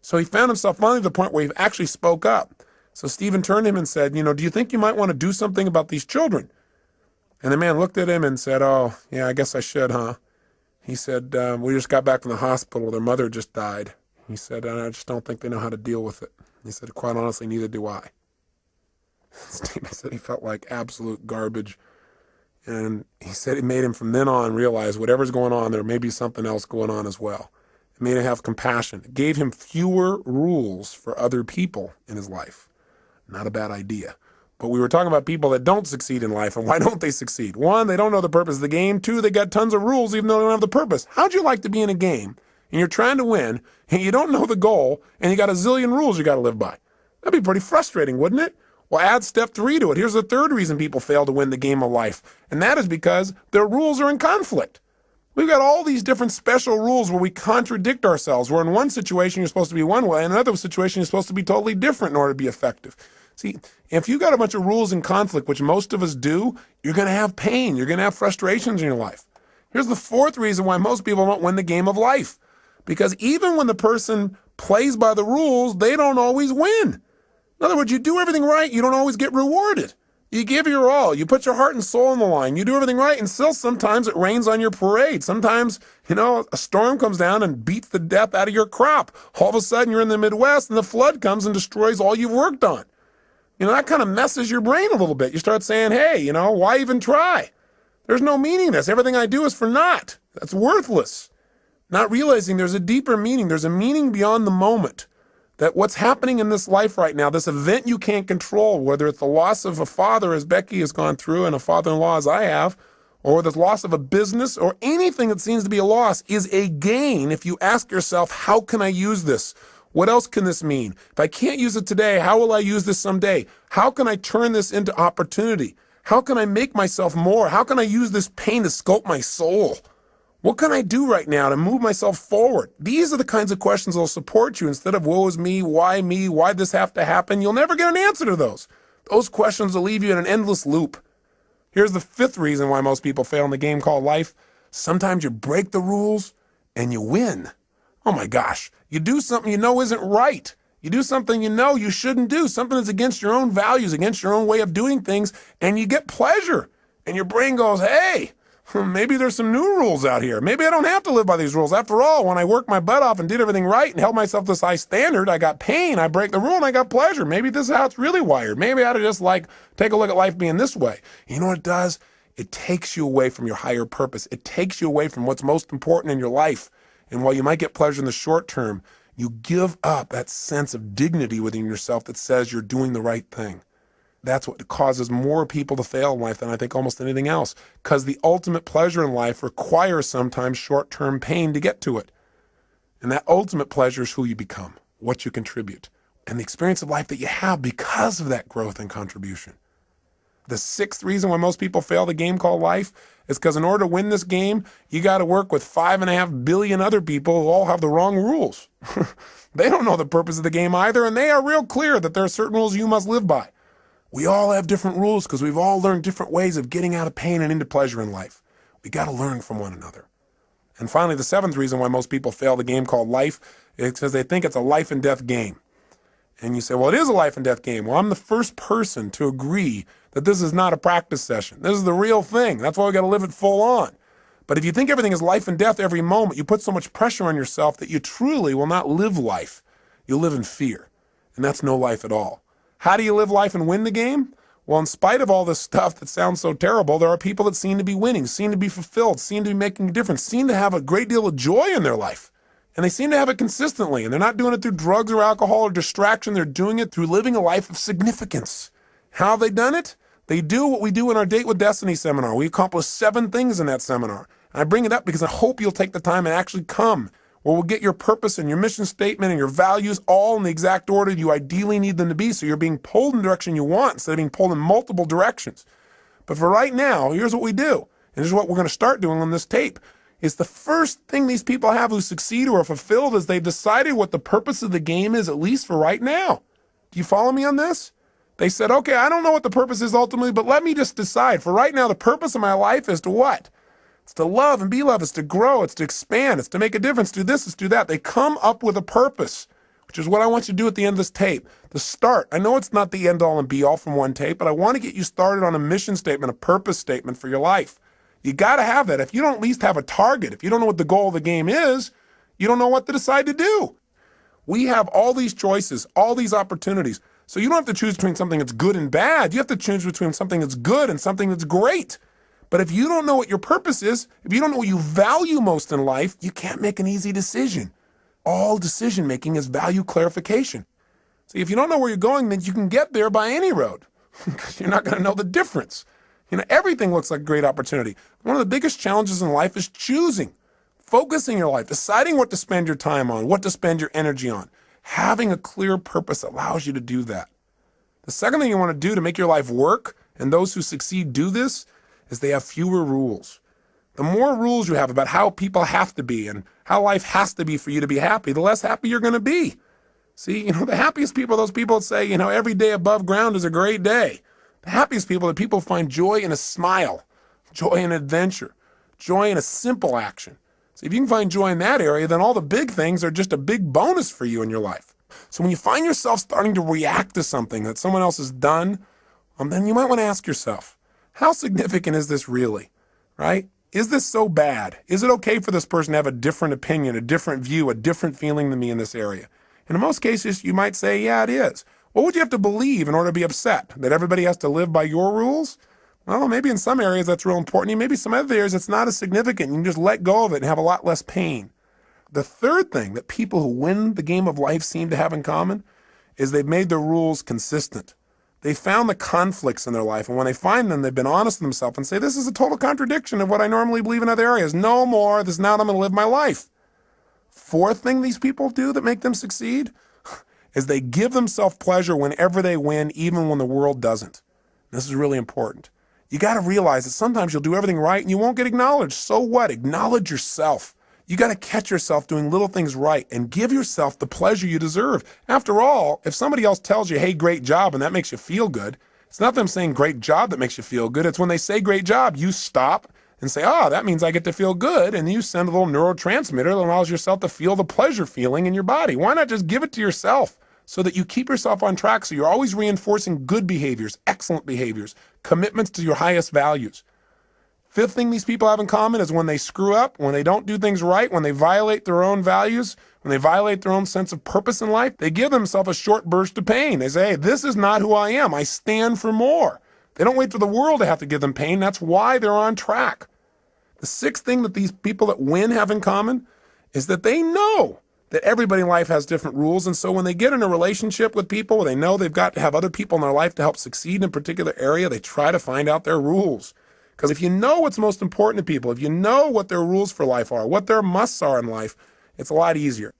So he found himself finally to the point where he actually spoke up. So Stephen turned to him and said, you know, do you think you might want to do something about these children? And the man looked at him and said, oh, yeah, I guess I should, huh? He said, we just got back from the hospital. Their mother just died. He said, and I just don't think they know how to deal with it. He said, quite honestly, neither do I. Stephen said he felt like absolute garbage. And he said it made him from then on realize whatever's going on, there may be something else going on as well. It made him have compassion. It gave him fewer rules for other people in his life. Not a bad idea. But we were talking about people that don't succeed in life, and why don't they succeed? One, they don't know the purpose of the game. Two, they got tons of rules even though they don't have the purpose. How'd you like to be in a game, and you're trying to win, and you don't know the goal, and you got a zillion rules you got to live by? That'd be pretty frustrating, wouldn't it? Well, add step 3 to it. Here's the third reason people fail to win the game of life, and that is because their rules are in conflict. We've got all these different special rules where we contradict ourselves, where in one situation you're supposed to be one way, and in another situation you're supposed to be totally different in order to be effective. See, if you got a bunch of rules in conflict, which most of us do, you're going to have pain. You're going to have frustrations in your life. Here's the fourth reason why most people don't win the game of life. Because even when the person plays by the rules, they don't always win. In other words, you do everything right, you don't always get rewarded. You give your all. You put your heart and soul on the line. You do everything right, and still sometimes it rains on your parade. Sometimes, you know, a storm comes down and beats the death out of your crop. All of a sudden, you're in the Midwest, and the flood comes and destroys all you've worked on. You know, that kind of messes your brain a little bit. You start saying, hey, you know, why even try? There's no meaning in this. Everything I do is for naught. That's worthless. Not realizing there's a deeper meaning. There's a meaning beyond the moment. That what's happening in this life right now, this event you can't control, whether it's the loss of a father as Becky has gone through and a father-in-law as I have, or the loss of a business or anything that seems to be a loss, is a gain if you ask yourself, how can I use this? What else can this mean? If I can't use it today, how will I use this someday? How can I turn this into opportunity? How can I make myself more? How can I use this pain to sculpt my soul? What can I do right now to move myself forward? These are the kinds of questions that will support you instead of woe is me, why'd this have to happen? You'll never get an answer to those. Those questions will leave you in an endless loop. Here's the fifth reason why most people fail in the game called life. Sometimes you break the rules and you win. Oh my gosh, you do something you know isn't right. You do something you know you shouldn't do, something that's against your own values, against your own way of doing things, and you get pleasure. And your brain goes, hey, maybe there's some new rules out here. Maybe I don't have to live by these rules. After all, when I worked my butt off and did everything right and held myself to this high standard, I got pain, I break the rule, and I got pleasure. Maybe this is how it's really wired. Maybe I ought to just take a look at life being this way. You know what it does? It takes you away from your higher purpose. It takes you away from what's most important in your life. And while you might get pleasure in the short term, you give up that sense of dignity within yourself that says you're doing the right thing. That's what causes more people to fail in life than I think almost anything else, because the ultimate pleasure in life requires sometimes short-term pain to get to it. And that ultimate pleasure is who you become, what you contribute, and the experience of life that you have because of that growth and contribution. The sixth reason why most people fail the game called life is because in order to win this game, you got to work with 5.5 billion other people who all have the wrong rules. They don't know the purpose of the game either, and they are real clear that there are certain rules you must live by. We all have different rules because we've all learned different ways of getting out of pain and into pleasure in life. We got to learn from one another. And finally, the seventh reason why most people fail the game called life It's because they think it's a life and death game. And you say, well, it is a life and death game. Well, I'm the first person to agree that this is not a practice session. This is the real thing. That's why we got to live it full on. But if you think everything is life and death every moment, you put so much pressure on yourself that you truly will not live life. You live in fear. And that's no life at all. How do you live life and win the game? Well, in spite of all this stuff that sounds so terrible, there are people that seem to be winning, seem to be fulfilled, seem to be making a difference, seem to have a great deal of joy in their life. And they seem to have it consistently. And they're not doing it through drugs or alcohol or distraction. They're doing it through living a life of significance. How have they done it? They do what we do in our Date with Destiny seminar. We accomplish 7 things in that seminar. And I bring it up because I hope you'll take the time and actually come, where we'll get your purpose and your mission statement and your values all in the exact order you ideally need them to be, so you're being pulled in the direction you want instead of being pulled in multiple directions. But for right now, here's what we do. And this is what we're going to start doing on this tape. Is the first thing these people have who succeed or are fulfilled is they've decided what the purpose of the game is, at least for right now. Do you follow me on this? They said, okay, I don't know what the purpose is ultimately, but let me just decide. For right now, the purpose of my life is to what? It's to love and be loved. It's to grow. It's to expand. It's to make a difference. Do this. It's do that. They come up with a purpose, which is what I want you to do at the end of this tape. The start. I know it's not the end all and be all from one tape, but I want to get you started on a mission statement, a purpose statement for your life. You got to have that. If you don't at least have a target, if you don't know what the goal of the game is, you don't know what to decide to do. We have all these choices, all these opportunities. So you don't have to choose between something that's good and bad. You have to choose between something that's good and something that's great. But if you don't know what your purpose is, if you don't know what you value most in life, you can't make an easy decision. All decision making is value clarification. See, if you don't know where you're going, then you can get there by any road because you're not going to know the difference. You know, everything looks like a great opportunity. One of the biggest challenges in life is choosing, focusing your life, deciding what to spend your time on, what to spend your energy on. Having a clear purpose allows you to do that. The second thing you want to do to make your life work, and those who succeed do this, is they have fewer rules. The more rules you have about how people have to be and how life has to be for you to be happy, the less happy you're going to be. See, the happiest people are those people that say, every day above ground is a great day. The happiest people are people who find joy in a smile, joy in adventure, joy in a simple action. So if you can find joy in that area, then all the big things are just a big bonus for you in your life. So when you find yourself starting to react to something that someone else has done, then you might want to ask yourself, how significant is this really, right? Is this so bad? Is it okay for this person to have a different opinion, a different view, a different feeling than me in this area? And in most cases, you might say, yeah, it is. What would you have to believe in order to be upset? That everybody has to live by your rules? Well, maybe in some areas that's real important. Maybe some other areas it's not as significant. You can just let go of it and have a lot less pain. The third thing that people who win the game of life seem to have in common is they've made their rules consistent. They found the conflicts in their life, and when they find them, they've been honest with themselves and say, this is a total contradiction of what I normally believe in other areas. No more. This is not how I'm going to live my life. Fourth thing these people do that make them succeed is they give themselves pleasure whenever they win, even when the world doesn't. This is really important. You got to realize that sometimes you'll do everything right and you won't get acknowledged. So what? Acknowledge yourself. You got to catch yourself doing little things right and give yourself the pleasure you deserve. After all, if somebody else tells you, hey, great job, and that makes you feel good, it's not them saying great job that makes you feel good. It's when they say great job, you stop and say, that means I get to feel good. And you send a little neurotransmitter that allows yourself to feel the pleasure feeling in your body. Why not just give it to yourself so that you keep yourself on track so you're always reinforcing good behaviors, excellent behaviors, commitments to your highest values. Fifth thing these people have in common is when they screw up, when they don't do things right, when they violate their own values, when they violate their own sense of purpose in life, they give themselves a short burst of pain. They say, hey, this is not who I am. I stand for more. They don't wait for the world to have to give them pain. That's why they're on track. The sixth thing that these people that win have in common is that they know that everybody in life has different rules. And so when they get in a relationship with people, they know they've got to have other people in their life to help succeed in a particular area, they try to find out their rules. Because if you know what's most important to people, if you know what their rules for life are, what their musts are in life, it's a lot easier.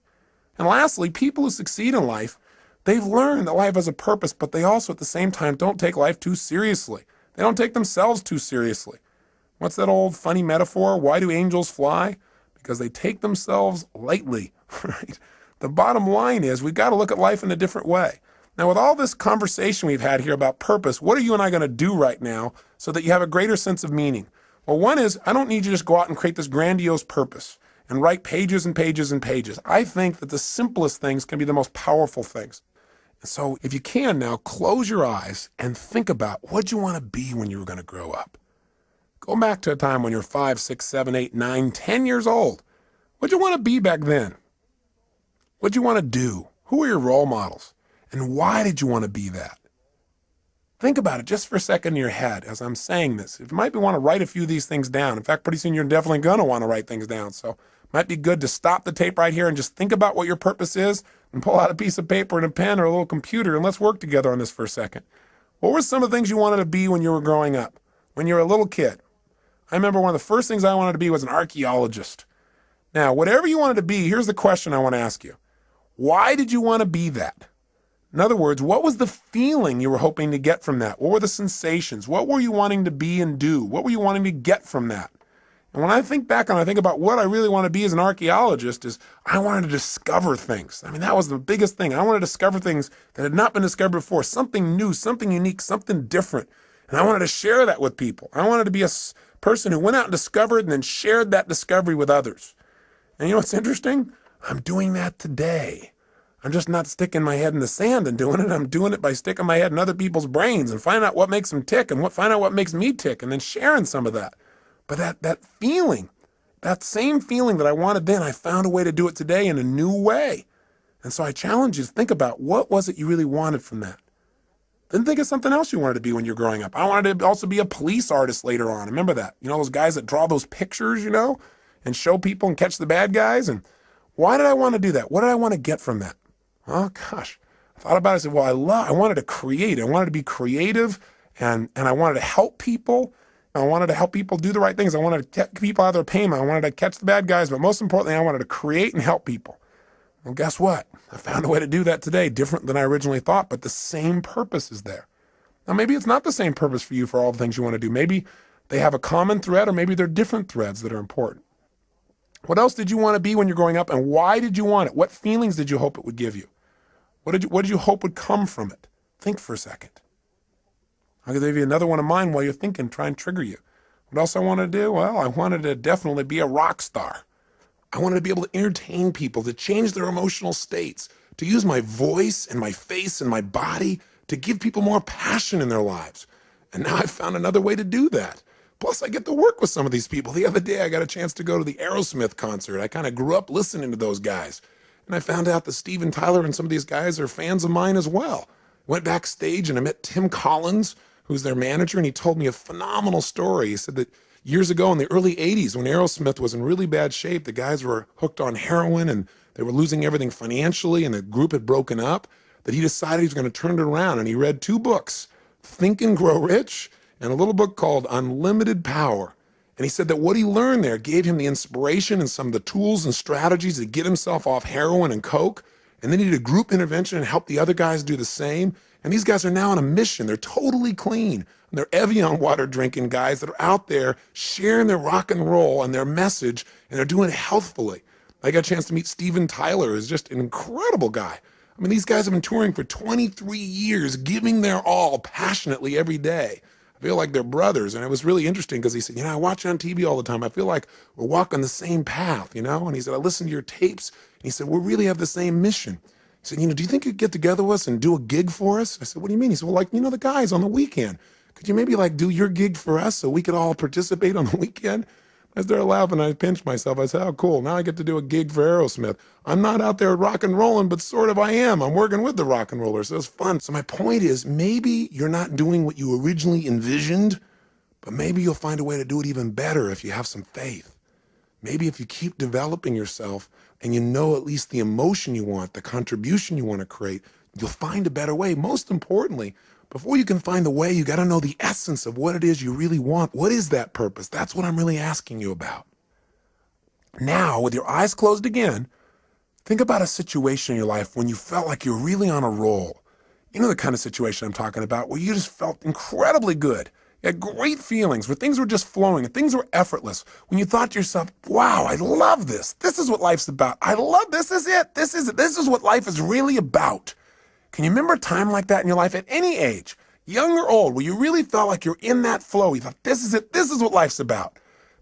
And lastly, people who succeed in life, they've learned that life has a purpose, but they also at the same time don't take life too seriously. They don't take themselves too seriously. What's that old funny metaphor? Why do angels fly? Because they take themselves lightly, right? The bottom line is we've got to look at life in a different way. Now, with all this conversation we've had here about purpose, what are you and I going to do right now so that you have a greater sense of meaning? Well, one is I don't need you to just go out and create this grandiose purpose and write pages and pages and pages. I think that the simplest things can be the most powerful things. So if you can now, close your eyes and think about what you want to be when you were going to grow up. Go back to a time when you're 5, 6, 7, 8, 9, 10 years old. What'd you want to be back then? What'd you want to do? Who were your role models? And why did you want to be that? Think about it just for a second in your head as I'm saying this. You might want to write a few of these things down. In fact, pretty soon you're definitely going to want to write things down. So it might be good to stop the tape right here and just think about what your purpose is and pull out a piece of paper and a pen or a little computer and let's work together on this for a second. What were some of the things you wanted to be when you were growing up, when you were a little kid? I remember one of the first things I wanted to be was an archaeologist. Now, whatever you wanted to be, here's the question I want to ask you. Why did you want to be that? In other words, what was the feeling you were hoping to get from that? What were the sensations? What were you wanting to be and do? What were you wanting to get from that? And when I think back and I think about what I really want to be as an archaeologist is I wanted to discover things. I mean, that was the biggest thing. I wanted to discover things that had not been discovered before, something new, something unique, something different. And I wanted to share that with people. I wanted to be a person who went out and discovered and then shared that discovery with others. And you know what's interesting? I'm doing that today. I'm just not sticking my head in the sand and doing it. I'm doing it by sticking my head in other people's brains and finding out what makes them tick and find out what makes me tick and then sharing some of that. But that feeling, that same feeling that I wanted then, I found a way to do it today in a new way. And so I challenge you to think about what was it you really wanted from that. Then think of something else you wanted to be when you're growing up. I wanted to also be a police artist later on. Remember that? You know, those guys that draw those pictures, you know, and show people and catch the bad guys. And why did I want to do that? What did I want to get from that? Oh, gosh. I thought about it. I said, well, I wanted to create. I wanted to be creative, and I wanted to help people. I wanted to help people do the right things. I wanted to get people out of their pain. I wanted to catch the bad guys. But most importantly, I wanted to create and help people. Well, guess what? I found a way to do that today, different than I originally thought, but the same purpose is there. Now, maybe it's not the same purpose for you for all the things you want to do. Maybe they have a common thread, or maybe they're different threads that are important. What else did you want to be when you're growing up, and why did you want it? What feelings did you hope it would give you? What did you hope would come from it? Think for a second. I'll give you another one of mine while you're thinking, try and trigger you. What else I wanted to do? Well, I wanted to definitely be a rock star. I wanted to be able to entertain people, to change their emotional states, to use my voice and my face and my body to give people more passion in their lives. And now I've found another way to do that. Plus, I get to work with some of these people. The other day, I got a chance to go to the Aerosmith concert. I kind of grew up listening to those guys. And I found out that Steven Tyler and some of these guys are fans of mine as well. Went backstage and I met Tim Collins, who's their manager, and he told me a phenomenal story. He said that years ago in the early 80s, when Aerosmith was in really bad shape, the guys were hooked on heroin and they were losing everything financially and the group had broken up, that he decided he was going to turn it around. And he read 2 books, Think and Grow Rich, and a little book called Unlimited Power. And he said that what he learned there gave him the inspiration and some of the tools and strategies to get himself off heroin and coke. And then he did a group intervention and helped the other guys do the same. And these guys are now on a mission. They're totally clean. And they're Evian water drinking guys that are out there sharing their rock and roll and their message, and they're doing it healthfully. I got a chance to meet Steven Tyler, who's just an incredible guy. I mean, these guys have been touring for 23 years, giving their all passionately every day. I feel like they're brothers. And it was really interesting because he said, I watch you on TV all the time. I feel like we're walking the same path, And he said, I listen to your tapes. And he said, we really have the same mission. He said, do you think you'd get together with us and do a gig for us? I said, what do you mean? He said, well, the guys on the weekend. Could you maybe do your gig for us so we could all participate on the weekend? I started laughing. I pinched myself. I said, oh, cool. Now I get to do a gig for Aerosmith. I'm not out there rock and rolling, but sort of I am. I'm working with the rock and rollers. So it's fun. So my point is, maybe you're not doing what you originally envisioned, but maybe you'll find a way to do it even better if you have some faith. Maybe if you keep developing yourself and you know at least the emotion you want, the contribution you want to create, you'll find a better way. Most importantly, before you can find the way, you got to know the essence of what it is you really want. What is that purpose? That's what I'm really asking you about. Now, with your eyes closed again, think about a situation in your life when you felt like you're really on a roll. You know the kind of situation I'm talking about, where you just felt incredibly good. You had great feelings, where things were just flowing and things were effortless. When you thought to yourself, wow, I love this. This is what life's about. I love this. This is it. This is it. This is what life is really about. Can you remember a time like that in your life at any age, young or old, where you really felt like you're in that flow? You thought, this is it. This is what life's about.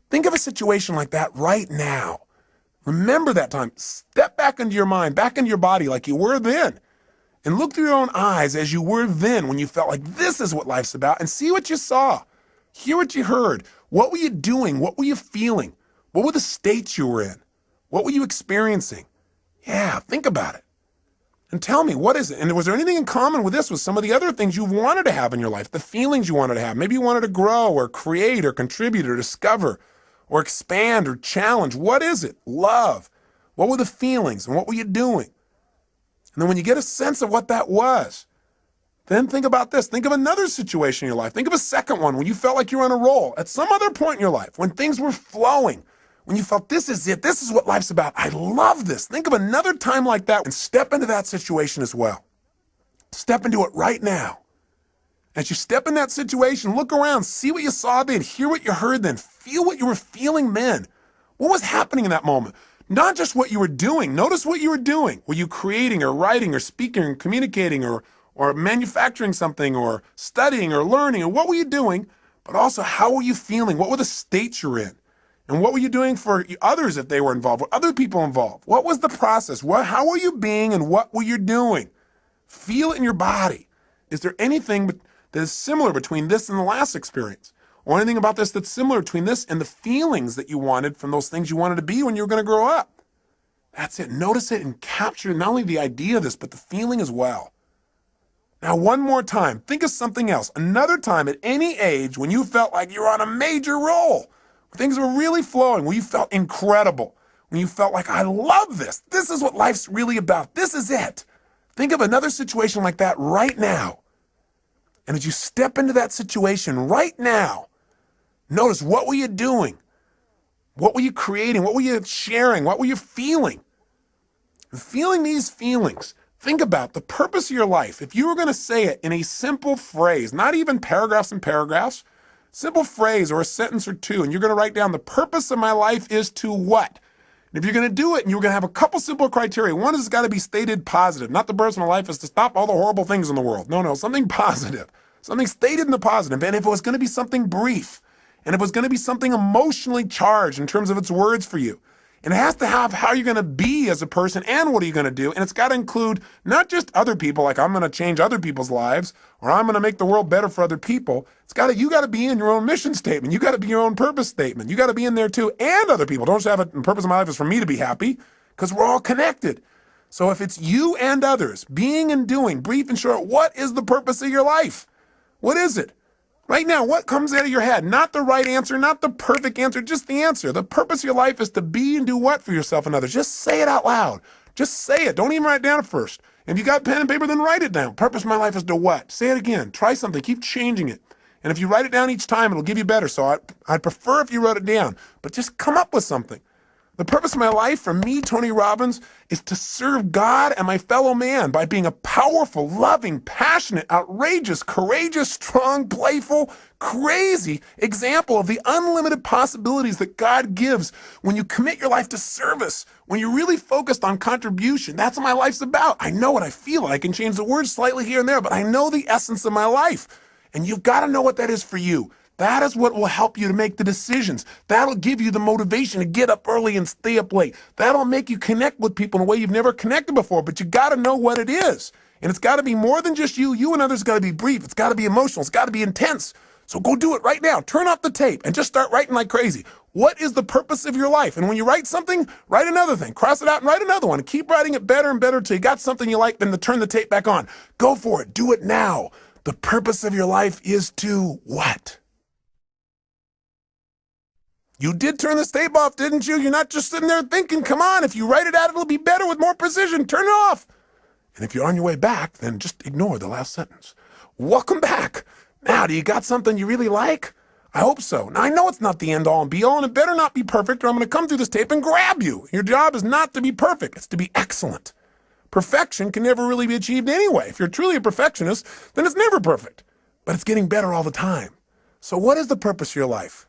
Think of a situation like that right now. Remember that time. Step back into your mind, back into your body like you were then. And look through your own eyes as you were then when you felt like this is what life's about, and see what you saw. Hear what you heard. What were you doing? What were you feeling? What were the states you were in? What were you experiencing? Yeah, think about it. And tell me, what is it? And was there anything in common with this, with some of the other things you wanted to have in your life, the feelings you wanted to have? Maybe you wanted to grow or create or contribute or discover or expand or challenge. What is it? Love. What were the feelings and what were you doing? And then when you get a sense of what that was, then think about this. Think of another situation in your life. Think of a second one when you felt like you were on a roll at some other point in your life, when things were flowing, when you felt this is it, this is what life's about. I love this. Think of another time like that and step into that situation as well. Step into it right now. As you step in that situation, look around, see what you saw then, hear what you heard then, feel what you were feeling then. What was happening in that moment? Not just what you were doing. Notice what you were doing. Were you creating or writing or speaking or communicating or manufacturing something or studying or learning? Or what were you doing? But also, how were you feeling? What were the states you're in? And what were you doing for others if they were involved? Were other people involved? What was the process? How were you being and what were you doing? Feel it in your body. Is there anything that is similar between this and the last experience? Or anything about this that's similar between this and the feelings that you wanted from those things you wanted to be when you were going to grow up? That's it. Notice it and capture not only the idea of this, but the feeling as well. Now, one more time, think of something else. Another time at any age when you felt like you were on a major roll. Things were really flowing, when you felt incredible, when you felt like, I love this. This is what life's really about. This is it. Think of another situation like that right now. And as you step into that situation right now, notice, what were you doing? What were you creating? What were you sharing? What were you feeling? And feeling these feelings, think about the purpose of your life. If you were going to say it in a simple phrase, not even paragraphs and paragraphs, simple phrase or a sentence or two, and you're going to write down the purpose of my life is to what? And if you're going to do it, and you're going to have a couple simple criteria. One is it's got to be stated positive. Not the purpose of my life is to stop all the horrible things in the world. No, something positive. Something stated in the positive. And if it was going to be something brief, and if it was going to be something emotionally charged in terms of its words for you, and it has to have how you're going to be as a person and what are you going to do. And it's got to include not just other people, like I'm going to change other people's lives or I'm going to make the world better for other people. You got to be in your own mission statement. You got to be your own purpose statement. You got to be in there too, and other people. Don't just have it, the purpose of my life is for me to be happy, because we're all connected. So if it's you and others, being and doing, brief and short, what is the purpose of your life? What is it? Right now, what comes out of your head? Not the right answer, not the perfect answer, just the answer. The purpose of your life is to be and do what for yourself and others? Just say it out loud. Just say it. Don't even write it down first. If you got pen and paper, then write it down. Purpose of my life is to what? Say it again. Try something. Keep changing it. And if you write it down each time, it'll give you better. So I'd prefer if you wrote it down. But just come up with something. The purpose of my life, for me, Tony Robbins, is to serve God and my fellow man by being a powerful, loving, passionate, outrageous, courageous, strong, playful, crazy example of the unlimited possibilities that God gives when you commit your life to service, when you're really focused on contribution. That's what my life's about. I know what I feel. I can change the words slightly here and there, but I know the essence of my life. And you've got to know what that is for you. That is what will help you to make the decisions. That'll give you the motivation to get up early and stay up late. That'll make you connect with people in a way you've never connected before, but you got to know what it is. And it's got to be more than just you. You and others got to be brief. It's got to be emotional. It's got to be intense. So go do it right now. Turn off the tape and just start writing like crazy. What is the purpose of your life? And when you write something, write another thing. Cross it out and write another one. And keep writing it better and better until you got something you like, then to turn the tape back on. Go for it. Do it now. The purpose of your life is to what? You did turn this tape off, didn't you? You're not just sitting there thinking, come on, if you write it out, it'll be better with more precision. Turn it off. And if you're on your way back, then just ignore the last sentence. Welcome back. Now, do you got something you really like? I hope so. Now, I know it's not the end all and be all, and it better not be perfect, or I'm going to come through this tape and grab you. Your job is not to be perfect. It's to be excellent. Perfection can never really be achieved anyway. If you're truly a perfectionist, then it's never perfect. But it's getting better all the time. So what is the purpose of your life?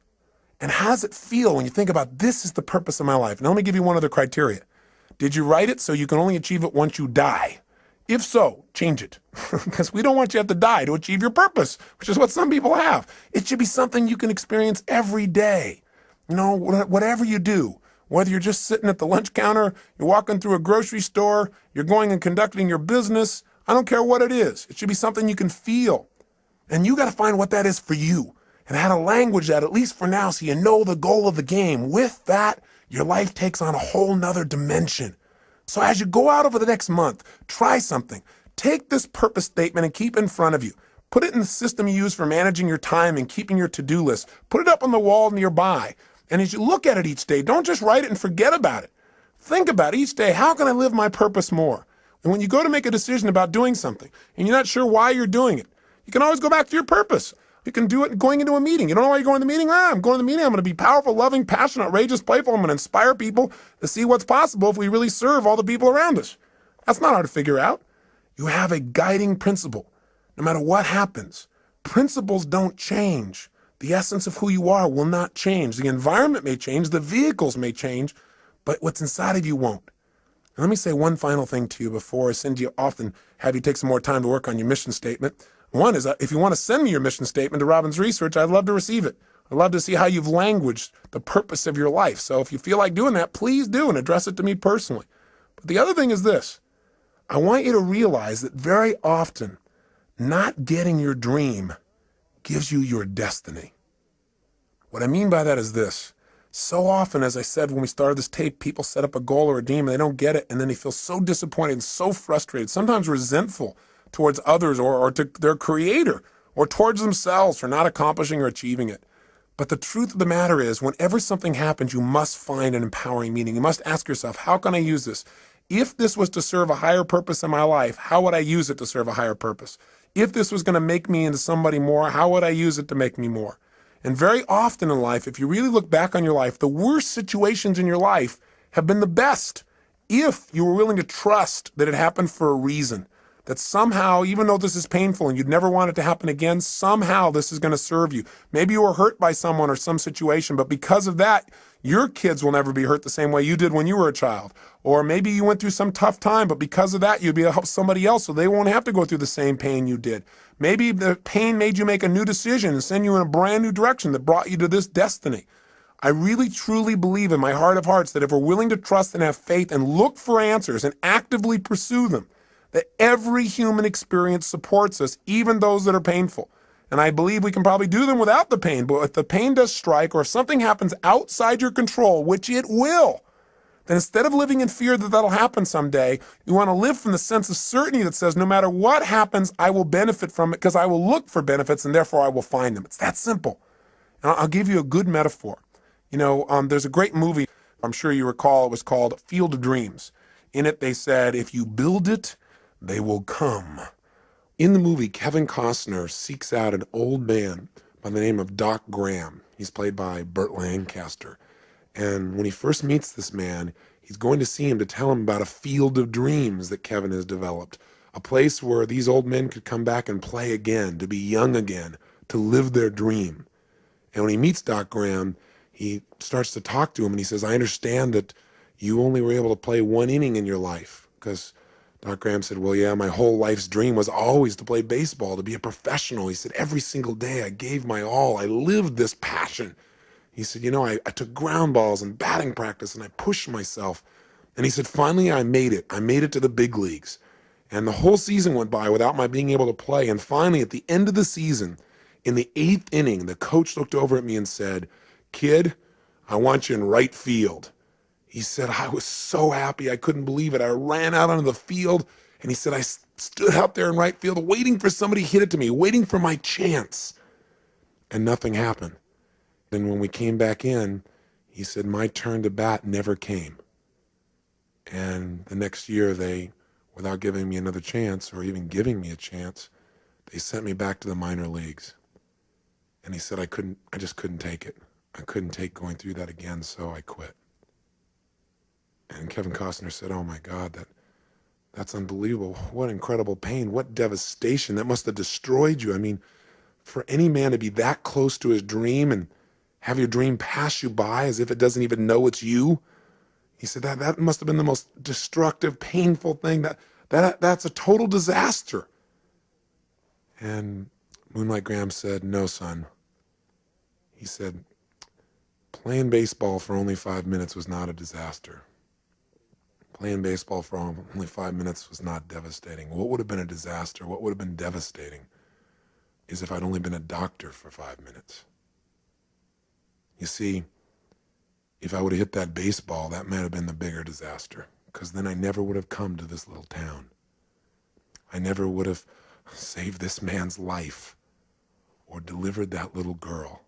And how does it feel when you think about this is the purpose of my life? Now, let me give you one other criteria. Did you write it so you can only achieve it once you die? If so, change it. Because we don't want you to have to die to achieve your purpose, which is what some people have. It should be something you can experience every day. You know, whatever you do, Whether you're just sitting at the lunch counter, you're walking through a grocery store, you're going and conducting your business, I don't care what it is. It should be something you can feel. And you got to find what that is for you and how to language that, at least for now, so you know the goal of the game. With that, your life takes on a whole nother dimension. So as you go out over the next month, try something. Take this purpose statement and keep it in front of you. Put it in the system you use for managing your time and keeping your to-do list. Put it up on the wall nearby. And as you look at it each day, don't just write it and forget about it. Think about each day, how can I live my purpose more? And when you go to make a decision about doing something and you're not sure why you're doing it, you can always go back to your purpose. You can do it going into a meeting. You don't know why you're going to the meeting? I'm going to the meeting. I'm going to be powerful, loving, passionate, outrageous, playful. I'm going to inspire people to see what's possible if we really serve all the people around us. That's not hard to figure out. You have a guiding principle. No matter what happens, principles don't change. The essence of who you are will not change. The environment may change. The vehicles may change. But what's inside of you won't. And let me say one final thing to you before I send you off and have you take some more time to work on your mission statement. One is, if you want to send me your mission statement to Robbins Research, I'd love to receive it. I'd love to see how you've languaged the purpose of your life. So if you feel like doing that, please do and address it to me personally. But the other thing is this. I want you to realize that very often, not getting your dream gives you your destiny. What I mean by that is this. So often, as I said when we started this tape, people set up a goal or a dream and they don't get it, and then they feel so disappointed and so frustrated, sometimes resentful towards others or to their creator or towards themselves for not accomplishing or achieving it. But the truth of the matter is, whenever something happens, you must find an empowering meaning. You must ask yourself, how can I use this? If this was to serve a higher purpose in my life, how would I use it to serve a higher purpose? If this was going to make me into somebody more, how would I use it to make me more? And very often in life, if you really look back on your life, the worst situations in your life have been the best if you were willing to trust that it happened for a reason. That somehow, even though this is painful and you'd never want it to happen again, somehow this is going to serve you. Maybe you were hurt by someone or some situation, but because of that, your kids will never be hurt the same way you did when you were a child. Or maybe you went through some tough time, but because of that, you'd be able to help somebody else so they won't have to go through the same pain you did. Maybe the pain made you make a new decision and send you in a brand new direction that brought you to this destiny. I really, truly believe in my heart of hearts that if we're willing to trust and have faith and look for answers and actively pursue them, that every human experience supports us, even those that are painful. And I believe we can probably do them without the pain, but if the pain does strike or if something happens outside your control, which it will, then instead of living in fear that that'll happen someday, you want to live from the sense of certainty that says, no matter what happens, I will benefit from it because I will look for benefits and therefore I will find them. It's that simple. And I'll give you a good metaphor. There's a great movie, I'm sure you recall, it was called Field of Dreams. In it, they said, if you build it, they will come. In the movie, Kevin Costner seeks out an old man by the name of Doc Graham. He's played by Burt Lancaster. And when he first meets this man, he's going to see him to tell him about a field of dreams that Kevin has developed, a place where these old men could come back and play again, to be young again, to live their dream. And when he meets Doc Graham, he starts to talk to him and he says, I understand that you only were able to play one inning in your life, because Doc Graham said, well, yeah, my whole life's dream was always to play baseball, to be a professional. He said, every single day I gave my all. I lived this passion. He said, I took ground balls and batting practice and I pushed myself. And he said, finally, I made it. I made it to the big leagues. And the whole season went by without my being able to play. And finally, at the end of the season, in the 8th inning, the coach looked over at me and said, kid, I want you in right field. He said, I was so happy. I couldn't believe it. I ran out onto the field. And he said, I stood out there in right field waiting for somebody to hit it to me, waiting for my chance. And nothing happened. Then when we came back in, he said, my turn to bat never came. And the next year, they, without giving me another chance or even giving me a chance, they sent me back to the minor leagues. And he said, I just couldn't take it. I couldn't take going through that again, so I quit. And Kevin Costner said, oh my God, that's unbelievable. What incredible pain, what devastation. That must have destroyed you. I mean, for any man to be that close to his dream and have your dream pass you by as if it doesn't even know it's you. He said that must have been the most destructive, painful thing. That's a total disaster. And Moonlight Graham said, no, son. He said, Playing baseball for only 5 minutes was not a disaster. Playing baseball for only 5 minutes was not devastating. What would have been a disaster, what would have been devastating, is if I'd only been a doctor for 5 minutes. You see, if I would have hit that baseball, that might have been the bigger disaster, because then I never would have come to this little town. I never would have saved this man's life or delivered that little girl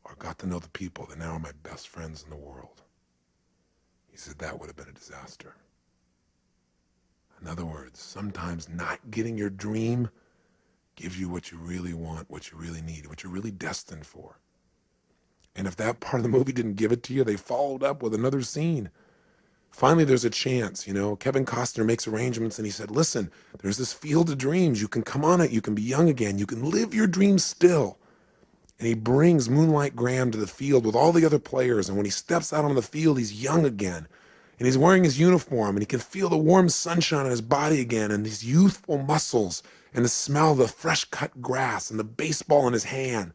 or got to know the people that now are my best friends in the world. He said that would have been a disaster. In other words, sometimes not getting your dream gives you what you really want, what you really need, what you're really destined for. And if that part of the movie didn't give it to you, they followed up with another scene. Finally, there's a chance, Kevin Costner makes arrangements and he said, listen, there's this field of dreams. You can come on it. You can be young again. You can live your dreams still. And he brings Moonlight Graham to the field with all the other players. And when he steps out on the field, he's young again. And he's wearing his uniform and he can feel the warm sunshine on his body again and these youthful muscles and the smell of the fresh cut grass and the baseball in his hand.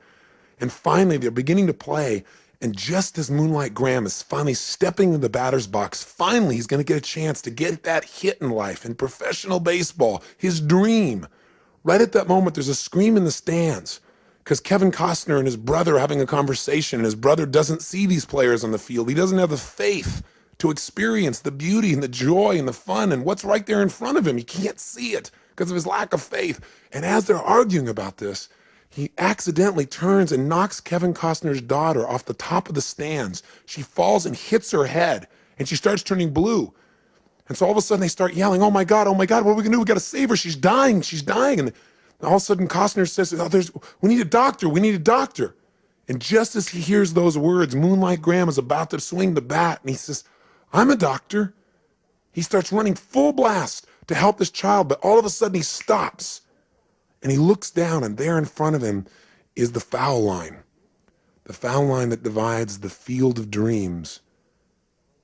And finally, they're beginning to play. And just as Moonlight Graham is finally stepping in the batter's box, finally he's going to get a chance to get that hit in life, in professional baseball, his dream. Right at that moment, there's a scream in the stands because Kevin Costner and his brother are having a conversation, and his brother doesn't see these players on the field. He doesn't have the faith to experience the beauty and the joy and the fun and what's right there in front of him. He can't see it because of his lack of faith. And as they're arguing about this, he accidentally turns and knocks Kevin Costner's daughter off the top of the stands. She falls and hits her head, and she starts turning blue. And so all of a sudden they start yelling, oh my God, what are we going to do? We got to save her. She's dying. And all of a sudden Costner says, we need a doctor. And just as he hears those words, Moonlight Graham is about to swing the bat, and he says, I'm a doctor. He starts running full blast to help this child, but all of a sudden he stops. And he looks down, and there in front of him is the foul line that divides the field of dreams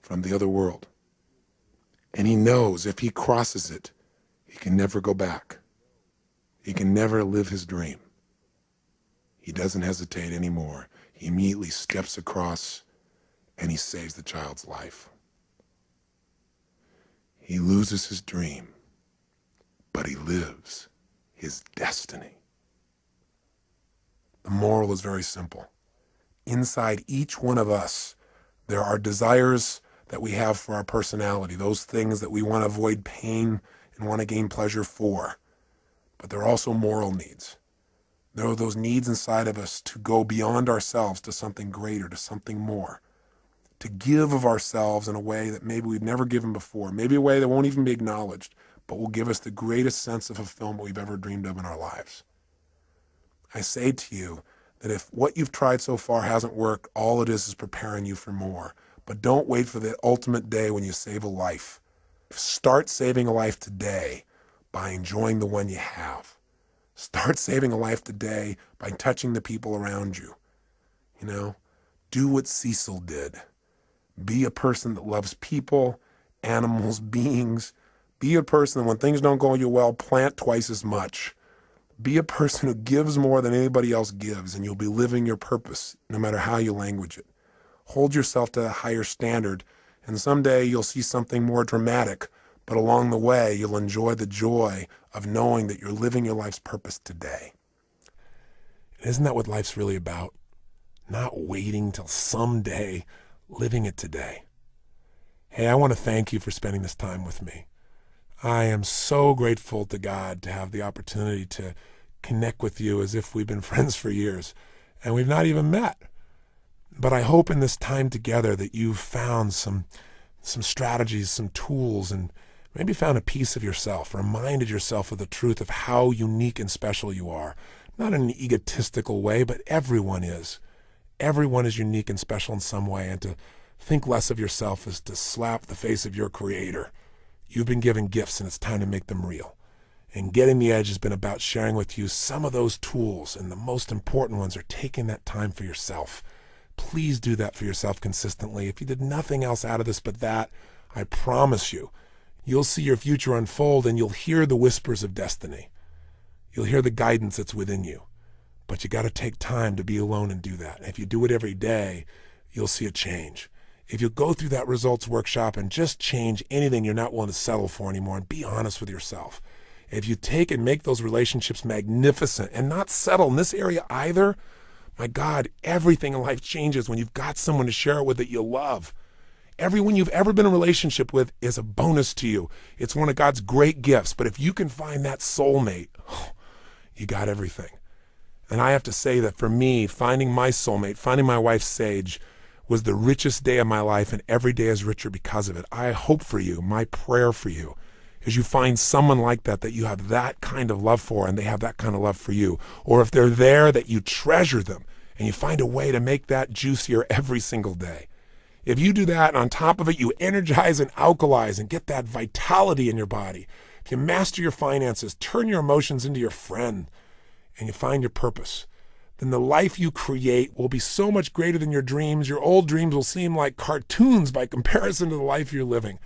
from the other world. And he knows if he crosses it, he can never go back. He can never live his dream. He doesn't hesitate anymore. He immediately steps across, and he saves the child's life. He loses his dream, but he lives his destiny. The moral is very simple. Inside each one of us, there are desires that we have for our personality, those things that we want to avoid pain and want to gain pleasure for. But there are also moral needs. There are those needs inside of us to go beyond ourselves to something greater, to something more, to give of ourselves in a way that maybe we've never given before, maybe a way that won't even be acknowledged, but will give us the greatest sense of fulfillment we've ever dreamed of in our lives. I say to you that if what you've tried so far hasn't worked, all it is preparing you for more. But don't wait for the ultimate day when you save a life. Start saving a life today by enjoying the one you have. Start saving a life today by touching the people around you. Do what Cecil did. Be a person that loves people, animals, beings. Be a person that when things don't go you well, plant twice as much. Be a person who gives more than anybody else gives, and you'll be living your purpose no matter how you language it. Hold yourself to a higher standard, and someday you'll see something more dramatic, but along the way, you'll enjoy the joy of knowing that you're living your life's purpose today. And isn't that what life's really about? Not waiting till someday, living it today. Hey, I want to thank you for spending this time with me. I am so grateful to God to have the opportunity to connect with you as if we've been friends for years, and we've not even met. But I hope in this time together that you've found some strategies, some tools, and maybe found a piece of yourself, reminded yourself of the truth of how unique and special you are. Not in an egotistical way, but everyone is. Everyone is unique and special in some way, and to think less of yourself is to slap the face of your Creator. You've been given gifts, and it's time to make them real. And Getting the Edge has been about sharing with you some of those tools, and the most important ones are taking that time for yourself. Please do that for yourself consistently. If you did nothing else out of this but that, I promise you, you'll see your future unfold, and you'll hear the whispers of destiny. You'll hear the guidance that's within you. But you got to take time to be alone and do that. And if you do it every day, you'll see a change. If you go through that results workshop and just change anything you're not willing to settle for anymore and be honest with yourself. If you take and make those relationships magnificent and not settle in this area either, my God, everything in life changes when you've got someone to share it with that you love. Everyone you've ever been in a relationship with is a bonus to you. It's one of God's great gifts. But if you can find that soulmate, you got everything. And I have to say that for me, finding my soulmate, finding my wife Sage, was the richest day of my life, and every day is richer because of it. I hope for you, my prayer for you, is you find someone like that you have that kind of love for, and they have that kind of love for you. Or if they're there, that you treasure them, and you find a way to make that juicier every single day. If you do that, and on top of it, you energize and alkalize and get that vitality in your body. If you master your finances, turn your emotions into your friend, and you find your purpose, then the life you create will be so much greater than your dreams. Your old dreams will seem like cartoons by comparison to the life you're living.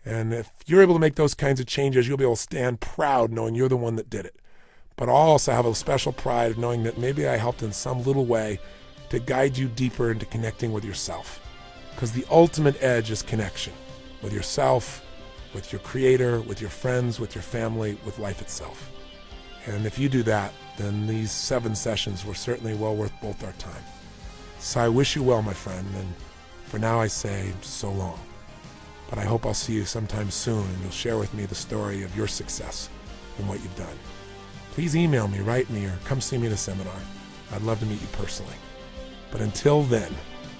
And if you're able to make those kinds of changes, you'll be able to stand proud knowing you're the one that did it. But I'll also have a special pride of knowing that maybe I helped in some little way to guide you deeper into connecting with yourself. Because the ultimate edge is connection with yourself, with your creator, with your friends, with your family, with life itself. And if you do that, then these 7 sessions were certainly well worth both our time. So I wish you well, my friend, and for now I say so long. But I hope I'll see you sometime soon, and you'll share with me the story of your success and what you've done. Please email me, write me, or come see me in a seminar. I'd love to meet you personally. But until then,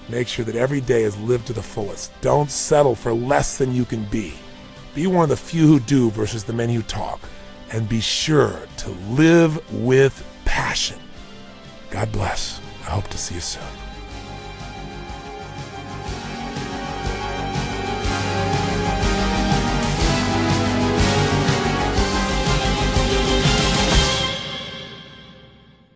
make sure that every day is lived to the fullest. Don't settle for less than you can be. Be one of the few who do versus the many who talk. And be sure to live with passion. God bless. I hope to see you soon.